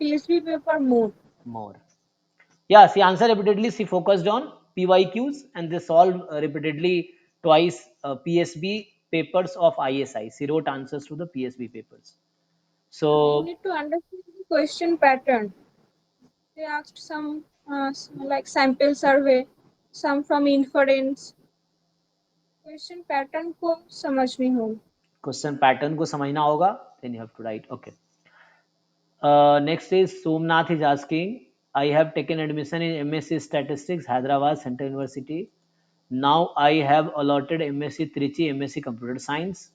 PSB paper more. More. Yeah, she answered repeatedly. She focused on PYQs and they solved repeatedly twice PSB papers of ISI. She wrote answers to the PSB papers. You So, need to understand the question pattern. They asked some like sample survey, some from inference. Question pattern को समझनी होगी. question pattern को समझना होगा. Then you have to write. Okay. Next is Somnath is asking, I have taken admission in MSc Statistics, Hyderabad Central University. Now I have allotted MSc Trichy, MSc Computer Science.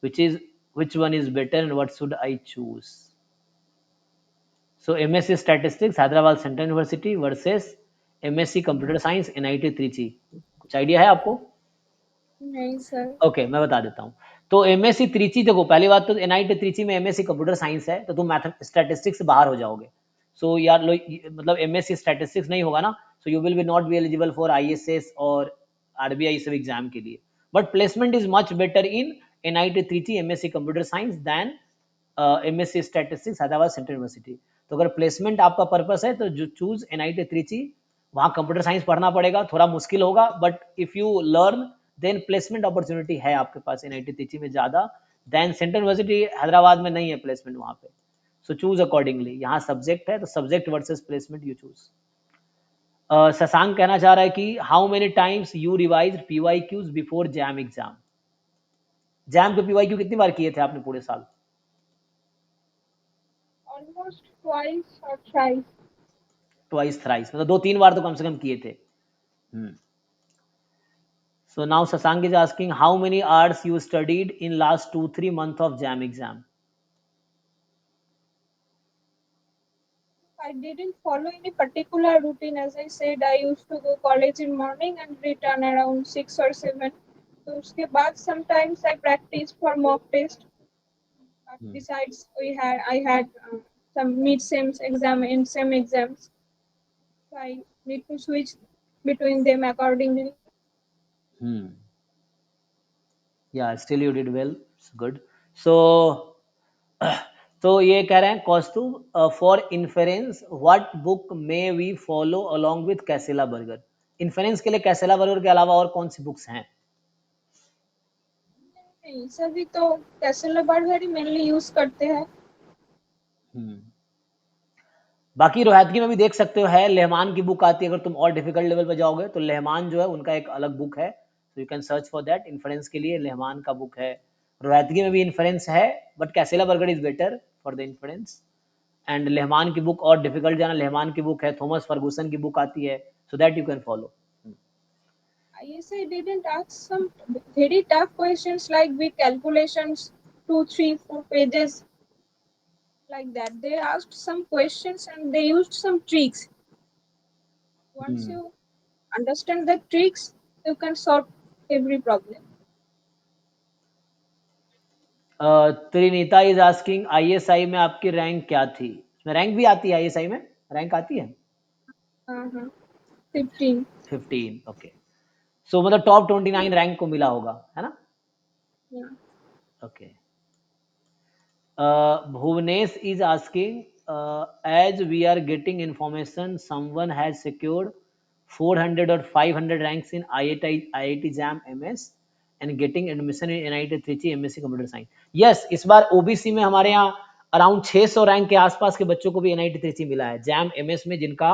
Which one is better and what should I choose? So MSc Statistics, Hyderabad Central University versus MSc Computer Science, NIT Trichy. कुछ idea है आपको? नहीं sir. Okay मैं बता देता हूँ। तो MSc Trichy, देखो पहली बात तो एनआईटी त्रिची में एमएससी कंप्यूटर साइंस है, तो तुम मैथ स्टैटिस्टिक्स से बाहर हो जाओगे। सो यार मतलब एमएससी स्टैटिस्टिक्स नहीं होगा ना, so you will be not be eligible for ISS और आरबीआई सब एग्जाम के लिए। But placement is much better in NIT Trichy MSc computer science than MSc statistics Hyderabad central university. तो अगर प्लेसमेंट आपका पर्पस है तो जो चूज एनआईटी त्रिची, वहाँ कंप्यूटर साइंस पढ़ना पड़ेगा, थोड़ा मुश्किल होगा, but if you learn then placement opportunity है आपके पास एनआईटी त्रिची में ज़्यादा देन सेंट्रल यूनिवर्सिटी हैदराबाद में नहीं है प्लेसमेंट वहाँ पे। सो चूज अकॉर्डिंगली, यहाँ सब्जेक्ट है तो subject versus placement you choose. Shashank कहना चाह रहा है कि how many times you revise PYQs before jam exam. Jam के PYQ कितनी बार किए थे आपने पूरे साल? Almost twice or thrice. Twice thrice, मतलब 2-3 बार तो कम से कम किए थे। So now Sasank is asking how many hours you studied in last 2-3 months of JAM exam. I didn't follow any particular routine. As I said, I used to go college in morning and return around 6 or 7. So उसके बाद sometimes I practice for mock test. But besides, I had some mid-sem exam and sem exams. So I need to switch between them accordingly. Yeah, still you did well. It's good. So तो ये कह रहे हैं Kaustubh for inference what book may we follow along with Casella Berger. Inference के लिए कैसेला burger के अलावा और कौन सी बुक्स हैं? नहीं, सभी तो कैसेला बर्गर ही मेनली यूज करते हैं. बाकी रोहतगी में भी देख सकते हो, है लेहमान की बुक आती है, अगर तुम और डिफिकल्ट लेवल पे जाओगे तो लेहमान जो है उनका एक अलग बुक है, तो you can search for that. Inference के लिए लेहमान का बुक है। रोहतगी में भी इन्फ्रेंस है, but Casella Berger is better for the inference. And Lehmann की बुक और डिफिकल्ट जाना, लेहमान की बुक है, थॉमस फर्गूसन की बुक आती है, so that you can follow. ISI didn't ask some very tough questions like big calculations, 2, 3, 4 pages like that. They asked some questions and they used some tricks. Once you understand the tricks, you can solve every problem. Trinita is asking ISI में आपकी rank क्या थी? इसमें rank भी आती है, ISI में rank आती है? 15. 15, ओके। सो मतलब टॉप 29 रैंक को मिला होगा, है ना? Yeah. Okay. Bhuvanesh is asking, as we are getting information, someone has secured 400 or 500 ranks in IIT JAM MS and getting admission in NIT Trichy MSc Computer Science. Yes, इस बार OBC में हमारे यहाँ around 600 rank के आसपास के बच्चों को भी NIT Trichy मिला है. JAM MS में जिनका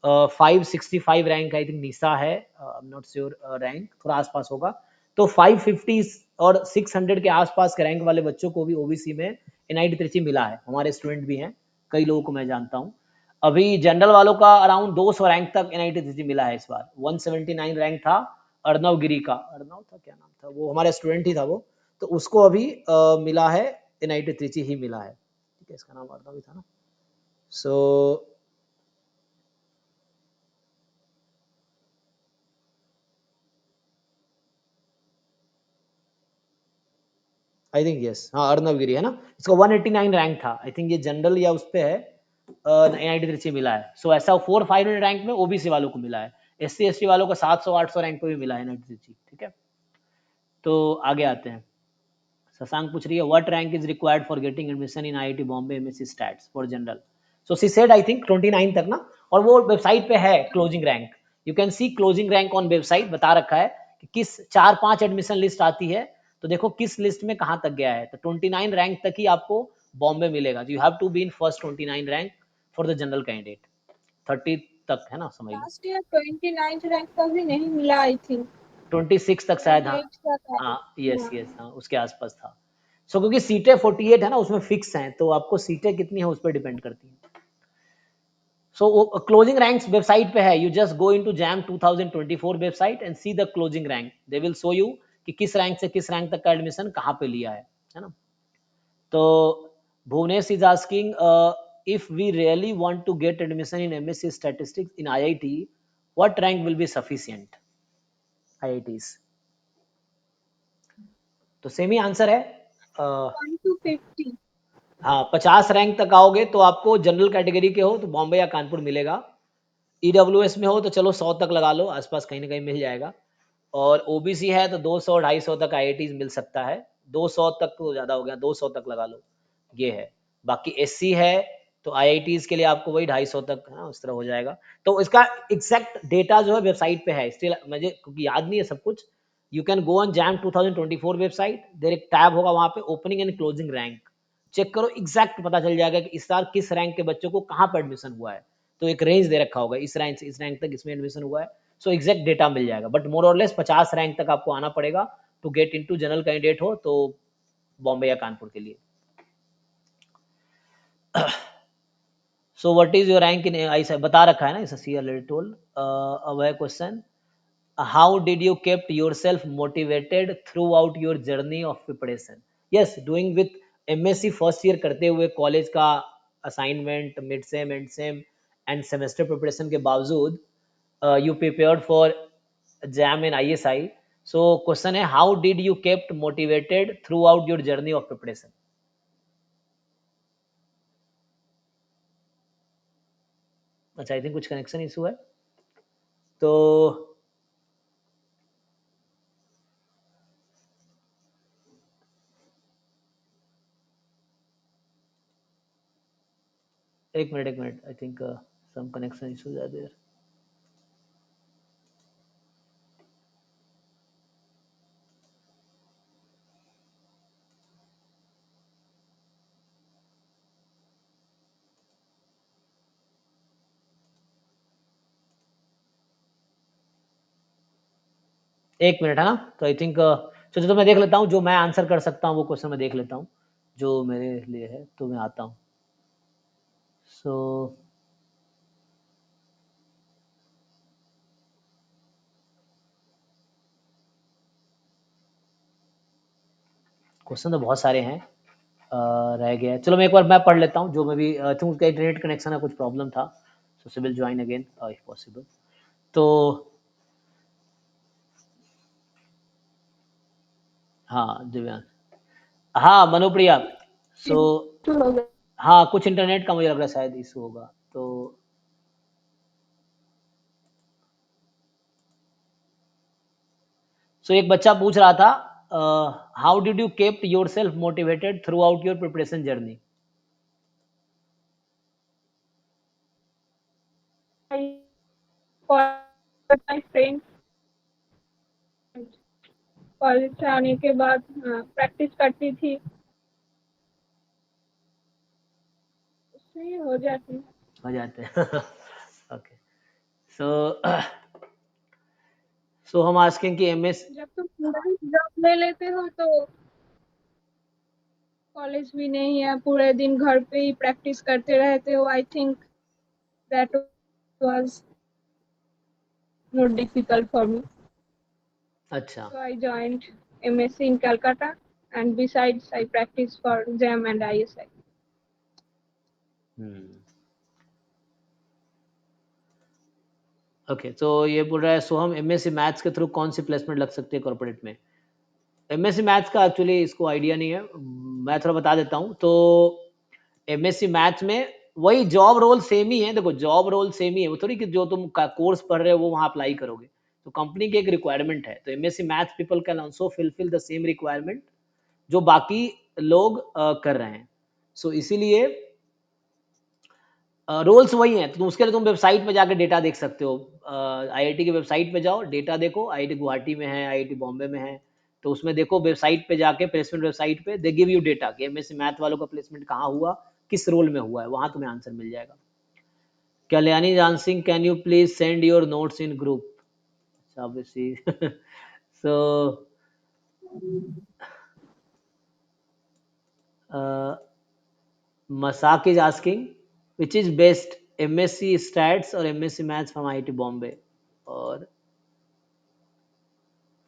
565 रैंक आई थिंक निशा है, I am not sure rank, थोड़ा आसपास होगा, तो 550 और 600 के आसपास के रैंक वाले बच्चों को भी ओबीसी में NIT Trichy मिला है. हमारे स्टूडेंट भी हैं, कई लोगों को मैं जानता हूँ. अभी जनरल वालों का अराउंड 200 रैंक तक NIT Trichy मिला है इस बार. 179 रैंक था अर्नव गिरी का, अर्नव था क्या नाम था वो, हमारे स्टूडेंट ही था वो, तो उसको अभी मिला है NIT Trichy ही मिला है. ठीक है, इसका नाम अर्नव ही था ना. सो आई थिंक यस, हाँ अर्नव गिरी है ना, इसका 189 रैंक था. आई थिंक ये जनरल या उस पे है, NIT Trichy मिला है. सो ऐसा 400-500 रैंक में ओबीसी वालों को मिला है. SC ST वालों को 700-800 रैंक पे भी मिला है NIT Trichy. ठीक है, तो आगे आते हैं. शशांक पूछ रही है what rank is required for getting admission in IIT Bombay MSc stats for general. So she said I think 29 तक ना, और वो वेबसाइट पे है closing rank. You can see closing rank on website, बता रखा है कि किस 4-5 एडमिशन लिस्ट आती है, तो देखो किस लिस्ट में कहाँ तक गया है. तो 29 रैंक तक ही आपको बॉम्बे मिलेगा. You have to be in first 29 rank for the general candidate. 30 तक है ना, समझ लो. लास्ट ईयर 29 रैंक का भी नहीं मिला आई थिंक, 26 तक शायद, हाँ. 28 तक आया. हाँ यस हाँ. यस, हाँ उसके आसपास था. सो क्योंकि सीटें 48 है ना, उसमें फिक्स हैं, तो आपको सीटें कितनी है उस पर डिपेंड करती हैं. सो क्लोजिंग रैंक्स वेबसाइट पे है. You just go into jam 2024 website and see the closing rank. They will show you कि किस रैंक से किस रैंक तक का एडमिशन कहाँ पे लिया है ना. तो Bhuvnesh is asking if we really want to get admission in MSc statistics in IIT, what rank will be sufficient? IITs, तो सेम ही आंसर है. 1 to 50. हाँ 50 रैंक तक आओगे तो आपको जनरल कैटेगरी के हो तो बॉम्बे या कानपुर मिलेगा. EWS में हो तो चलो 100 तक लगा लो, आसपास कहीं ना कहीं मिल जाएगा. और OBC है तो 200-250 तक IITs मिल सकता है. 200 तक तो ज़्यादा हो गया, 200 तक लगा लो, ये है. बाकी SC है तो IITs के लिए आपको वही 250 तक है ना, उस तरह हो जाएगा. तो इसका एग्जैक्ट डेटा जो है वेबसाइट पे है, स्टिल मुझे क्योंकि याद नहीं है सब कुछ. You can go on JAM 2024 website, there एक टैब होगा वहाँ पे opening and closing rank, check करो, एग्जैक्ट पता चल जाएगा कि इस साल किस रैंक के बच्चों को कहाँ पर एडमिशन हुआ है. तो एक रेंज दे रखा होगा, इस रैंक से इस रैंक तक इसमें एडमिशन हुआ है. सो एग्जैक्ट डेटा मिल जाएगा. बट मोर और लेस 50 रैंक तक आपको आना पड़ेगा to get into general candidate हो तो बॉम्बे या कानपुर के लिए. So what is your rank in, ऐसा बता रखा है ना, ऐसा सी ऑलरेडी टोल्ड. अब है question, how did you kept yourself motivated throughout your journey of preparation? Yes, doing with MSc first year करते हुए कॉलेज का assignment, mid sem, end sem and semester preparation के बावजूद you prepared for JAM in ISI. So question है how did you kept motivated throughout your journey of preparation. अच्छा I think कुछ connection issue है, तो एक minute I think some connection issues are there. एक minute है ना, तो आई थिंक चलो तो मैं देख लेता हूँ, जो मैं आंसर कर सकता हूँ वो क्वेश्चन मैं देख लेता हूँ जो मेरे लिए है, तो मैं आता हूँ. सो क्वेश्चन तो बहुत सारे हैं, रह गया. चलो मैं एक बार मैं पढ़ लेता हूँ जो मैं भी, आई थिंक उसका इंटरनेट कनेक्शन का कुछ प्रॉब्लम था. So she will join again if possible. तो हाँ दिव्यांश, हाँ मनोप्रिया. सो तो हो गया. हाँ कुछ इंटरनेट का मुझे लग रहा है शायद इशू होगा. तो एक बच्चा पूछ रहा था how did you kept your self motivated throughout your preparation journey. But my friend college से आने के बाद प्रैक्टिस करती थी, उससे ही हो जाती हैं ओके सो सो हम आस्किंग कि एमएस जब तुम जॉब ले लेते हो तो कॉलेज भी नहीं है, पूरे दिन घर पे ही प्रैक्टिस करते रहते हो। I think that was not difficult for me, अच्छा so I joined MSc in Calcutta, and besides I practice for JAM and ISI. Okay तो ये बोल रहा है सो हम एमएससी मैथ्स के थ्रू कौन सी प्लेसमेंट लग सकती है कॉर्पोरेट में। एमएससी मैथ्स का एक्चुअली इसको आइडिया नहीं है, मैं थोड़ा बता देता हूँ। तो एमएससी मैथ्स में वही जॉब रोल सेम ही है। देखो जॉब रोल सेम ही है, वो थोड़ी कि जो तुम कोर्स पढ़ रहे हो वो वहाँ अप्लाई करोगे। तो कंपनी की एक रिक्वायरमेंट है, तो MSc maths people can also fulfil the same requirement जो बाकी लोग कर रहे हैं। सो इसीलिए रोल्स वही हैं। तो उसके लिए तुम वेबसाइट पे जाकर डेटा देख सकते हो। आईआईटी की वेबसाइट पे जाओ, डेटा देखो। आईआईटी गुवाहाटी में है, आईआईटी बॉम्बे में है, तो उसमें देखो वेबसाइट पे जाके, प्लेसमेंट वेबसाइट पे दे गिव यू डेटा कि एमएससी मैथ वालों का प्लेसमेंट कहाँ हुआ, किस रोल में हुआ है, वहां तुम्हें आंसर मिल जाएगा। Kalyani Jan Singh, can you please send your notes in group. So Masak is asking which is best, MSc stats और MSc maths from IIT Bombay और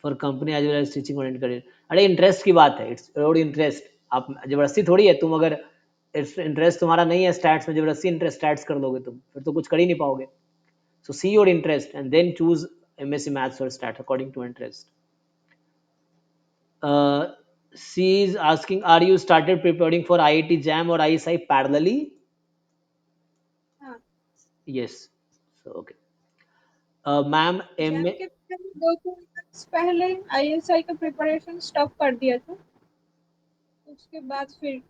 for company as well as teaching oriented career. अरे interest की बात है, it's about interest. आप जबरदस्ती थोड़ी है, तुम अगर इंटरेस्ट तुम्हारा नहीं है स्टैट्स में, जबरदस्ती इंटरेस्ट स्टैट्स कर लोगे तुम, फिर तो कुछ कर ही नहीं पाओगे। So see your interest and then choose MSc maths और stats according to interest. She is asking are you started preparing for IIT JAM और आईएसआई पैरेलली। हाँ, yes so okay ma'am am JAM के 2-3 months पहले ISI का preparation stop कर दिया था। उसके बाद फिर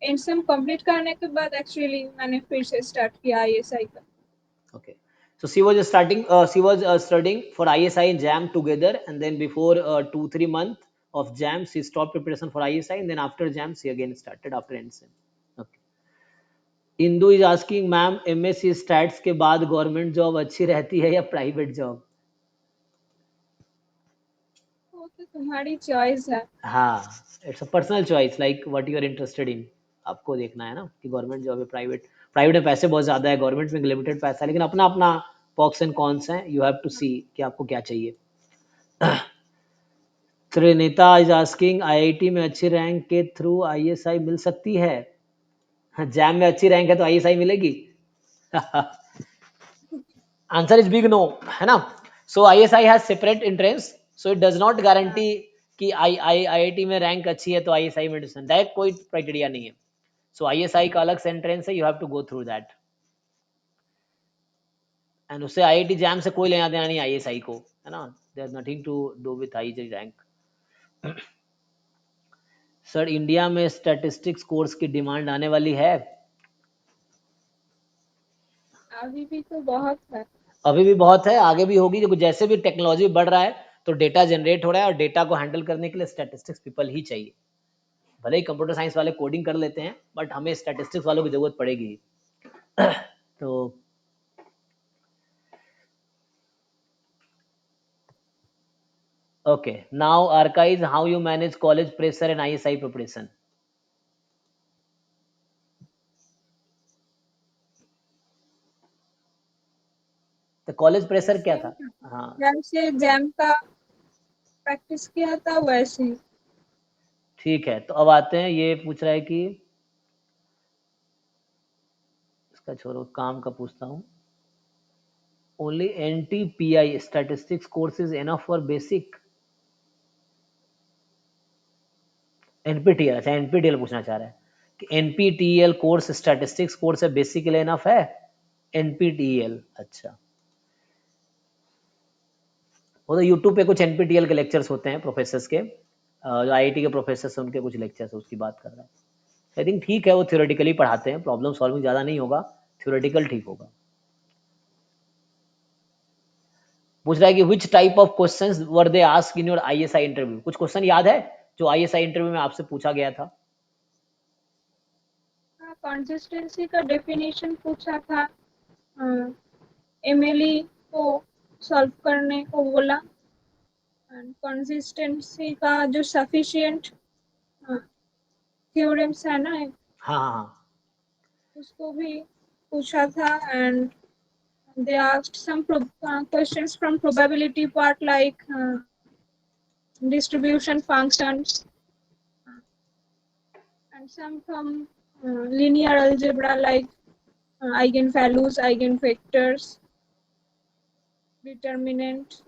एंडसम कंप्लीट करने के बाद एक्चुअली मैंने फिर से स्टार्ट किया ISI का। Okay. So she was studying for ISI and JAM together, and then before 2-3 months of JAM, she stopped preparation for ISI, and then after JAM, she again started after NSEM. Okay. Indu is asking, ma'am MSc stats के बाद government job अच्छी रहती है या private job? वो तो तुम्हारी choice है। हाँ, it's a personal choice, like what you are interested in. आपको देखना है ना कि गवर्नमेंट जॉब है प्राइवेट। प्राइवेट में पैसे बहुत ज़्यादा है, गवर्नमेंट में लिमिटेड पैसा है, लेकिन अपना अपना पॉक्स एंड कॉन्स हैं। यू हैव टू सी कि आपको क्या चाहिए। त्रिनेता इज आस्किंग आईआईटी में अच्छी रैंक के थ्रू आईएसआई मिल सकती है? जैम में अच्छी रैंक है तो आईएसआई मिलेगी? आंसर इज बिग नो, है ना। So ISI has separate entrance, so it does not guarantee कि आईआईटी में रैंक अच्छी है तो आईएसआई में एडमिशन, डायरेक्ट कोई क्राइटेरिया नहीं है। सो आईएसआई का अलग से एंट्रेंस है, you have to go through that, and उससे आईआईटी जैम से कोई लेना देना नहीं आईएसआई को, है ना। There is nothing to do with IIT rank. Sir India में स्टैटिस्टिक्स कोर्स की डिमांड आने वाली है? अभी भी तो बहुत है। अभी भी बहुत है, आगे भी होगी। देखो जैसे भी टेक्नोलॉजी बढ़ रहा है तो डेटा जनरेट हो रहा है, और डेटा को हैंडल करने के लिए स्टैटिस्टिक्स पीपल ही चाहिए। भले ही कंप्यूटर साइंस वाले कोडिंग कर लेते हैं, बट हमें स्टैटिस्टिक्स वालों की जरूरत पड़ेगी। तो okay, now archive how you manage college pressure and ISI preparation. तो कॉलेज प्रेशर क्या सेम था? हाँ जैसे जैम का प्रैक्टिस किया था वैसे ही। ठीक है, तो अब आते हैं, ये पूछ रहा है कि इसका छोड़ो, काम का पूछता हूँ। Only NTPI statistics course is enough for basic. NPTEL, अच्छा एनपीटीएल पूछना चाह रहा है कि एनपीटीएल कोर्स स्टैटिस्टिक्स कोर्स है, बेसिक के लिए इनफ है एनपीटीएल। अच्छा, वो तो यूट्यूब पे कुछ एनपीटीएल के लेक्चर्स होते हैं प्रोफेसर्स के, जो आईआईटी के प्रोफेसर्स हैं उनके कुछ लेक्चर्स, उसकी बात कर रहा है। आई थिंक ठीक है, वो थ्योरेटिकली पढ़ाते हैं, प्रॉब्लम सॉल्विंग ज़्यादा नहीं होगा, थ्योरेटिकल ठीक होगा। पूछ रहा है कि which type of questions were they ask in your ISI interview. कुछ क्वेश्चन याद है जो आईएसआई इंटरव्यू में आपसे पूछा गया था? कंसिस्टेंसी का डेफिनेशन पूछा था, एमएलई को सॉल्व करने को बोला, एंड कंसिस्टेंसी का जो सफिशिएंट थ्योरम्स है ना, हाँ हाँ हाँ, उसको भी पूछा था। And they asked some questions from probability part, like distribution functions, and some from linear algebra, like eigenvalues, eigenvectors, determinant,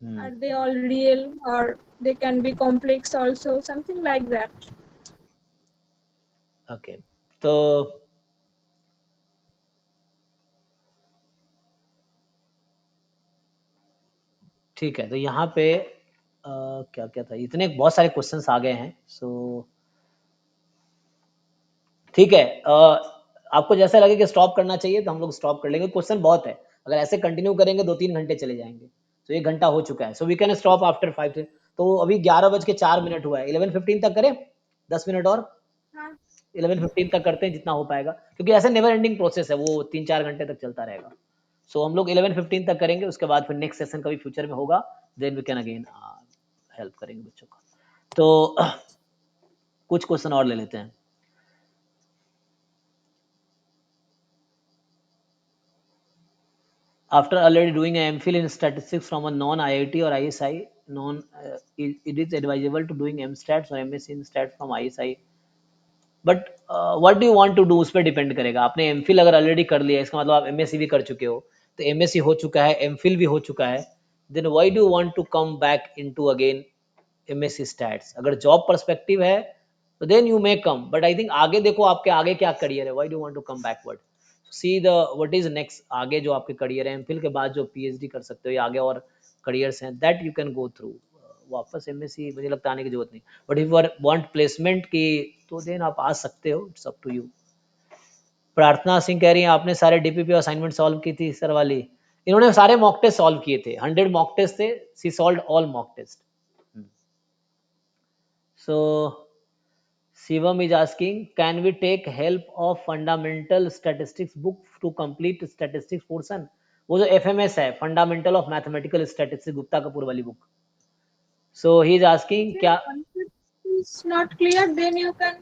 are they all real, or they can be complex also, something like that. Okay तो ठीक है, तो यहाँ पे क्या क्या था, इतने बहुत सारे क्वेश्चंस आ गए हैं। सो ठीक है, आपको जैसा लगे कि स्टॉप करना चाहिए तो हम लोग स्टॉप कर लेंगे। क्वेश्चन बहुत है, अगर ऐसे कंटिन्यू करेंगे 2-3 घंटे चले जाएंगे। तो 1 घंटा हो चुका है, so we can stop after 5। तो अभी 11:04 हुआ है, 11:15 तक करें, 10 मिनट और। हाँ 11:15 तक करते हैं जितना हो पाएगा, क्योंकि ऐसे नेवर एंडिंग प्रोसेस है, वो 3-4 घंटे तक चलता रहेगा। सो हम लोग 11:15 तक करेंगे, उसके बाद फिर नेक्स्ट सेशन कभी फ्यूचर में होगा, then we can again help करेंगे बच्चों का। तो कुछ क्वेश्चन और ले लेते हैं। After already doing an MPhil in statistics from a non-IIT or ISI, it is advisable to doing MStats or MSc in stats from ISI. But what do you want to do, उस पर depend करेगा। आपने MPhil अगर already कर लिया है, इसका मतलब आप एमएससी भी कर चुके हो, तो एमएससी हो चुका है, एमफिल भी हो चुका है, then why do you want to come back into again MSc stats? अगर जॉब पर्सपेक्टिव है तो then you may come, but I think आगे देखो आपके आगे क्या करियर है, why do want to come backward, see the what is next, आगे जो आपके करियर है, एमफिल के बाद जो पीएचडी कर सकते हो या आगे और करियर्स हैं, that you can go through. वापस एमएससी मुझे लगता आने की जरूरत नहीं, but if you are want placement की, तो देन आप आ सकते हो, इट्स अप टू यू। प्रार्थना सिंह कह रही हैं आपने सारे डीपीपी असाइनमेंट सॉल्व की थी सर वाली। इन्होंने सारे मॉक टेस्ट सॉल्व किए थे, 100 मॉक टेस्ट थे, she solved all mock test. So Shivam is asking can we take help of fundamental statistics book to complete statistics portion? वो जो एफएमएस है, fundamental of mathematical statistics, Gupta Kapoor वाली book. So he is asking If your क्या concept is not clear, then you can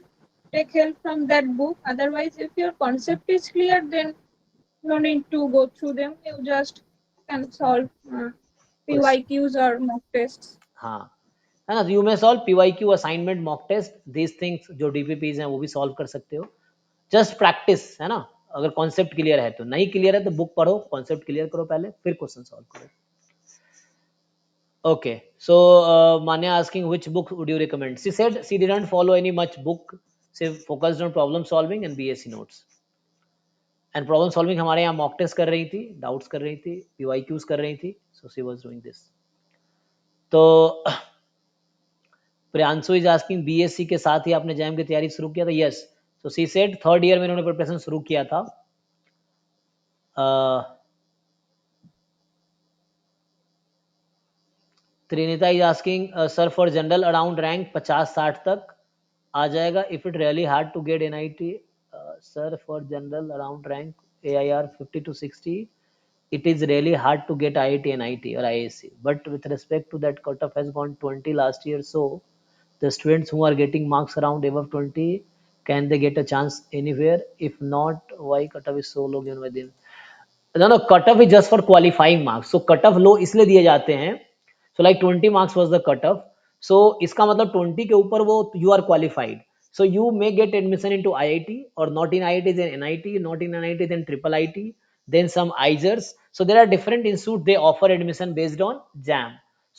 take help from that book. Otherwise, if your concept is clear, then no need to go through them. You just can solve उस PYQs or mock tests. हाँ है ना, you may solve PYQ assignment mock test, these things जो DPPs हैं वो भी solve कर सकते हो। जस्ट प्रैक्टिस है ना, अगर कॉन्सेप्ट क्लियर है तो, नहीं क्लियर है तो बुक पढ़ो, कॉन्सेप्ट क्लियर करो पहले, फिर क्वेश्चन सॉल्व करो। Okay so Manya asking which book would you recommend? She said she didn't follow any much book, she focused on problem solving and BSc notes. And problem solving हमारे यहाँ mock test कर रही थी, doubts कर रही थी, PYQs कर रही थी, so she was doing this. तो प्रियांशु इज आस्किंग बीएससी के साथ ही आपने जैम की तैयारी शुरू किया था? यस, तो सी सेड 3rd ईयर में इन्होंने प्रिपरेशन शुरू किया था। Trinita is asking sir for general around rank 50-60 तक आ जाएगा if it really hard to get NIT? Sir for general around rank AIR 50 to 60, it is really hard to get IIT, NIT or IISc, but with respect to that cutoff has gone 20 last year, so the students who are getting marks around above 20, can they get a chance anywhere? If not, why cutoff is so low given by them? No, cutoff is just for qualifying marks, so cutoff low इसलिए दिए जाते हैं, so like 20 marks was the cutoff, so इसका मतलब 20 के ऊपर वो you are qualified, so you may get admission into IIT or not in IIT then NIT, not in NIT then triple IT, then some IGERs, so there are different institutes they offer admission based on JAM,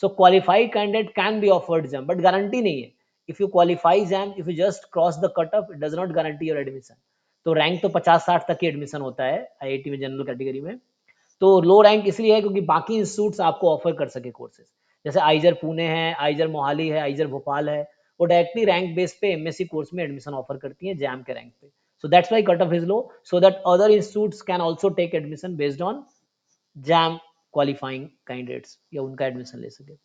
so qualified candidate can be offered JAM but guarantee नहीं है, if you qualify JAM, if you just cross the cutoff, it does not guarantee your admission। तो rank तो 50-60 तक की admission होता है IIT में general category में, तो लो रैंक इसलिए है क्योंकि बाकी इंस्टीट्यूट्स आपको ऑफर कर सके कोर्सेज, जैसे आइजर पुणे है, आइजर मोहाली है, आइजर भोपाल है, वो डायरेक्टली रैंक बेस पे एमएससी कोर्स में एडमिशन ऑफर करती है जैम के रैंक पे, so that's why cut off is low, so that other institutes can also take admission based on JAM qualifying candidates या उनका एडमिशन ले सके।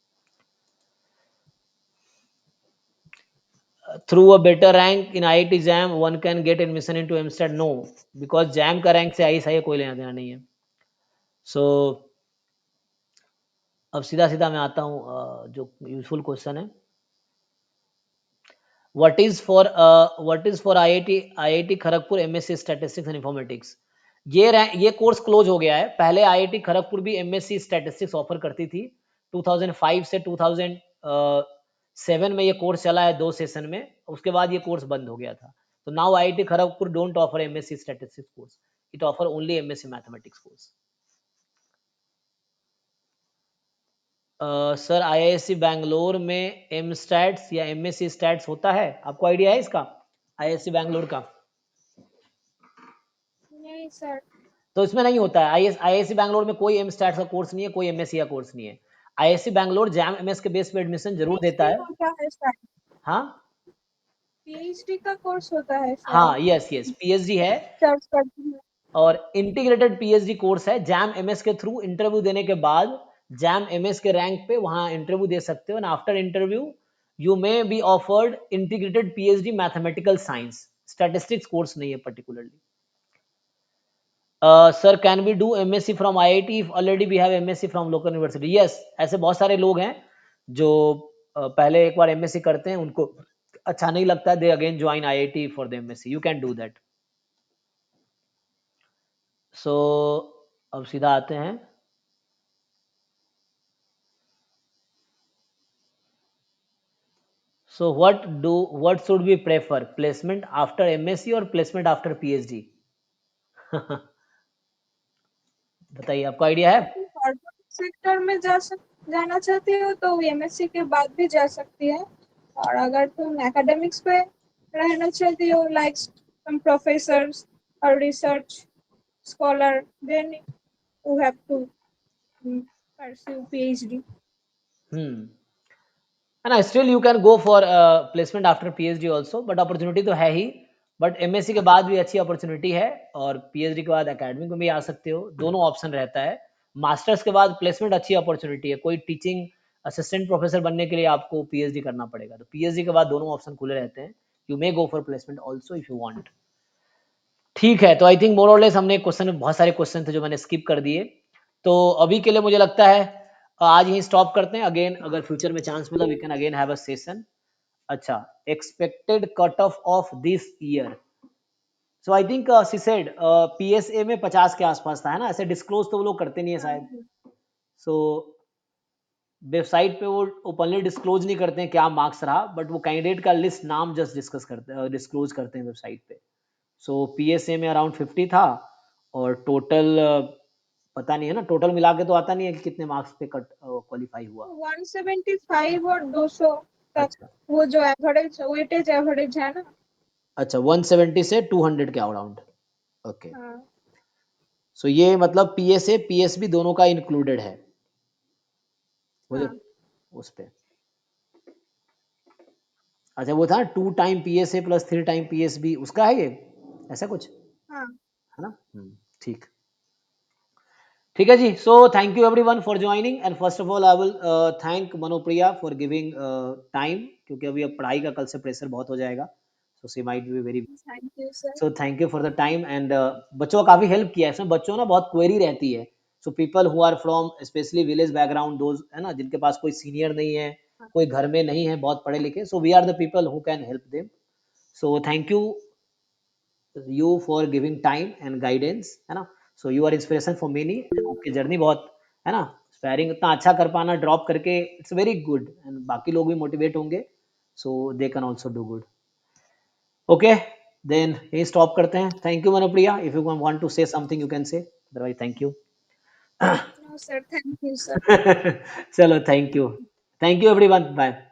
Through a better rank in IIT JAM one can get admission into MStat, no, because JAM का rank से आई कोई लेना देना नहीं है। सो अब सीधा सीधा मैं आता हूँ जो यूजफुल क्वेश्चन है, what is for IIT Kharagpur MSc statistics and informatics. ये कोर्स क्लोज हो गया है। पहले IIT खड़गपुर भी MSc स्टैटिस्टिक्स ऑफर करती थी। 2005 से 2007 में ये कोर्स चला है 2 सेशन में, उसके बाद ये कोर्स बंद हो गया था। तो now IIT Kharagpur don't offer MSc statistics course, it offer only MSc mathematics course. Sir IISc Bangalore में एम स्टैट्स या MSc स्टैट्स होता है, आपको आइडिया है इसका IISc बैंगलोर का? नहीं सर। तो इसमें नहीं होता है। IISc बैंगलोर में कोई एम स्टैट्स का कोर्स नहीं है, कोई MSc का कोर्स नहीं है। IISc बैंगलोर जैम MS के बेस पे एडमिशन जरूर देता PhD है। होता है सर, हाँ PhD का कोर्स होता है शायद, हाँ, यस यस, PhD है। सर्च करती हूँ। और इंटीग्रेटेड PhD कोर्स है। जैम MS के थ्रू इंटरव्यू देने के बाद जैम MS के रैंक पे वहां इंटरव्यू दे सकते हो, and after interview you may be offered integrated PhD mathematical science, statistics course नहीं है particularly. Sir can we do MSc from IIT if already we have MSc from local university? Yes, ऐसे बहुत सारे लोग हैं जो पहले एक बार MSc करते हैं, उनको अच्छा नहीं लगता, they again join IIT for the MSc, you can do that. सो अब सीधा आते हैं, so what should we prefer, placement after MSc और placement after PhD? बताइए, आपको आइडिया है? यदि कॉर्पोरेट सेक्टर में जाना चाहती हो तो MSc के बाद भी जा सकती है, और अगर तुम एकेडमिक्स पे रहना चाहती हो, लाइक सम प्रोफेसर्स और research scholar, then you have to pursue PhD. Hmm, है ना, still you can go for placement after PhD also, but opportunity तो है ही। बट MSc के बाद भी अच्छी अपॉर्चुनिटी है, और PhD के बाद एकेडमिक में भी आ सकते हो, दोनों ऑप्शन रहता है। मास्टर्स के बाद प्लेसमेंट अच्छी अपॉर्चुनिटी है, कोई टीचिंग असिस्टेंट प्रोफेसर बनने के लिए आपको PhD करना पड़ेगा, तो PhD के बाद दोनों ऑप्शन खुले रहते हैं। You may go for placement also if you want. ठीक है, तो आई थिंक मोर और लेस हमने क्वेश्चन, बहुत सारे क्वेश्चन थे जो मैंने स्किप कर दिए, तो अभी के लिए मुझे लगता है आज ही स्टॉप करते हैं। अगेन अगर फ्यूचर में चांस मिला we can again have a session. अच्छा, expected cut off this year, so I think she said PSA में 50 के आसपास था, है ना, ऐसे डिस्क्लोज तो वो लोग करते नहीं है हाँ शायद। जी। सो वेबसाइट पे वो ओपनली डिस्क्लोज नहीं करते हैं क्या मार्क्स रहा, बट वो कैंडिडेट का लिस्ट नाम जस्ट डिस्कस करते हैं, डिस्क्लोज करते हैं वेबसाइट पे। सो PSA में अराउंड 50 था, और टोटल पता नहीं है ना, टोटल मिला के तो आता नहीं है कि कितने मार्क्स पे कट क्वालिफाई हुआ। 175 और 200 तक, अच्छा वो जो एवरेज वेटेज एवरेज है ना। अच्छा, 170 से 200 के अराउंड, ओके। हाँ सो ये मतलब PSA PSB दोनों का इंक्लूडेड है वो जो हाँ उस पे। अच्छा, वो था 2 time PSA plus 3 time PSB, उसका है ये, ऐसा कुछ, हाँ। है ना? ठीक, ठीक है जी। So thank you everyone for joining, and first of all I will thank Manopriya for giving time, क्योंकि अभी अब पढ़ाई का कल से प्रेशर बहुत हो जाएगा, so she might be very, thank you sir. So thank you for the time. And बच्चों का काफ़ी हेल्प किया है इसमें, बच्चों ना बहुत क्वेरी रहती है, so people who are from specially village background, those, है ना, जिनके पास कोई सीनियर नहीं है, हाँ, कोई घर में नहीं है बहुत पढ़े लिखे, so we are the people who can help them. So thank you for giving time and guidance, है ना। So you are inspiration for many, आपकी जर्नी बहुत, है ना, स्पैरिंग इतना अच्छा कर पाना ड्रॉप करके, इट्स वेरी गुड, एंड बाकी लोग भी मोटिवेट होंगे, so they can also do good. Okay, then ये स्टॉप करते हैं। Thank you Manopriya, if you want to say something you can say, otherwise thank you. No sir, thank you sir. चलो, thank you everyone, bye.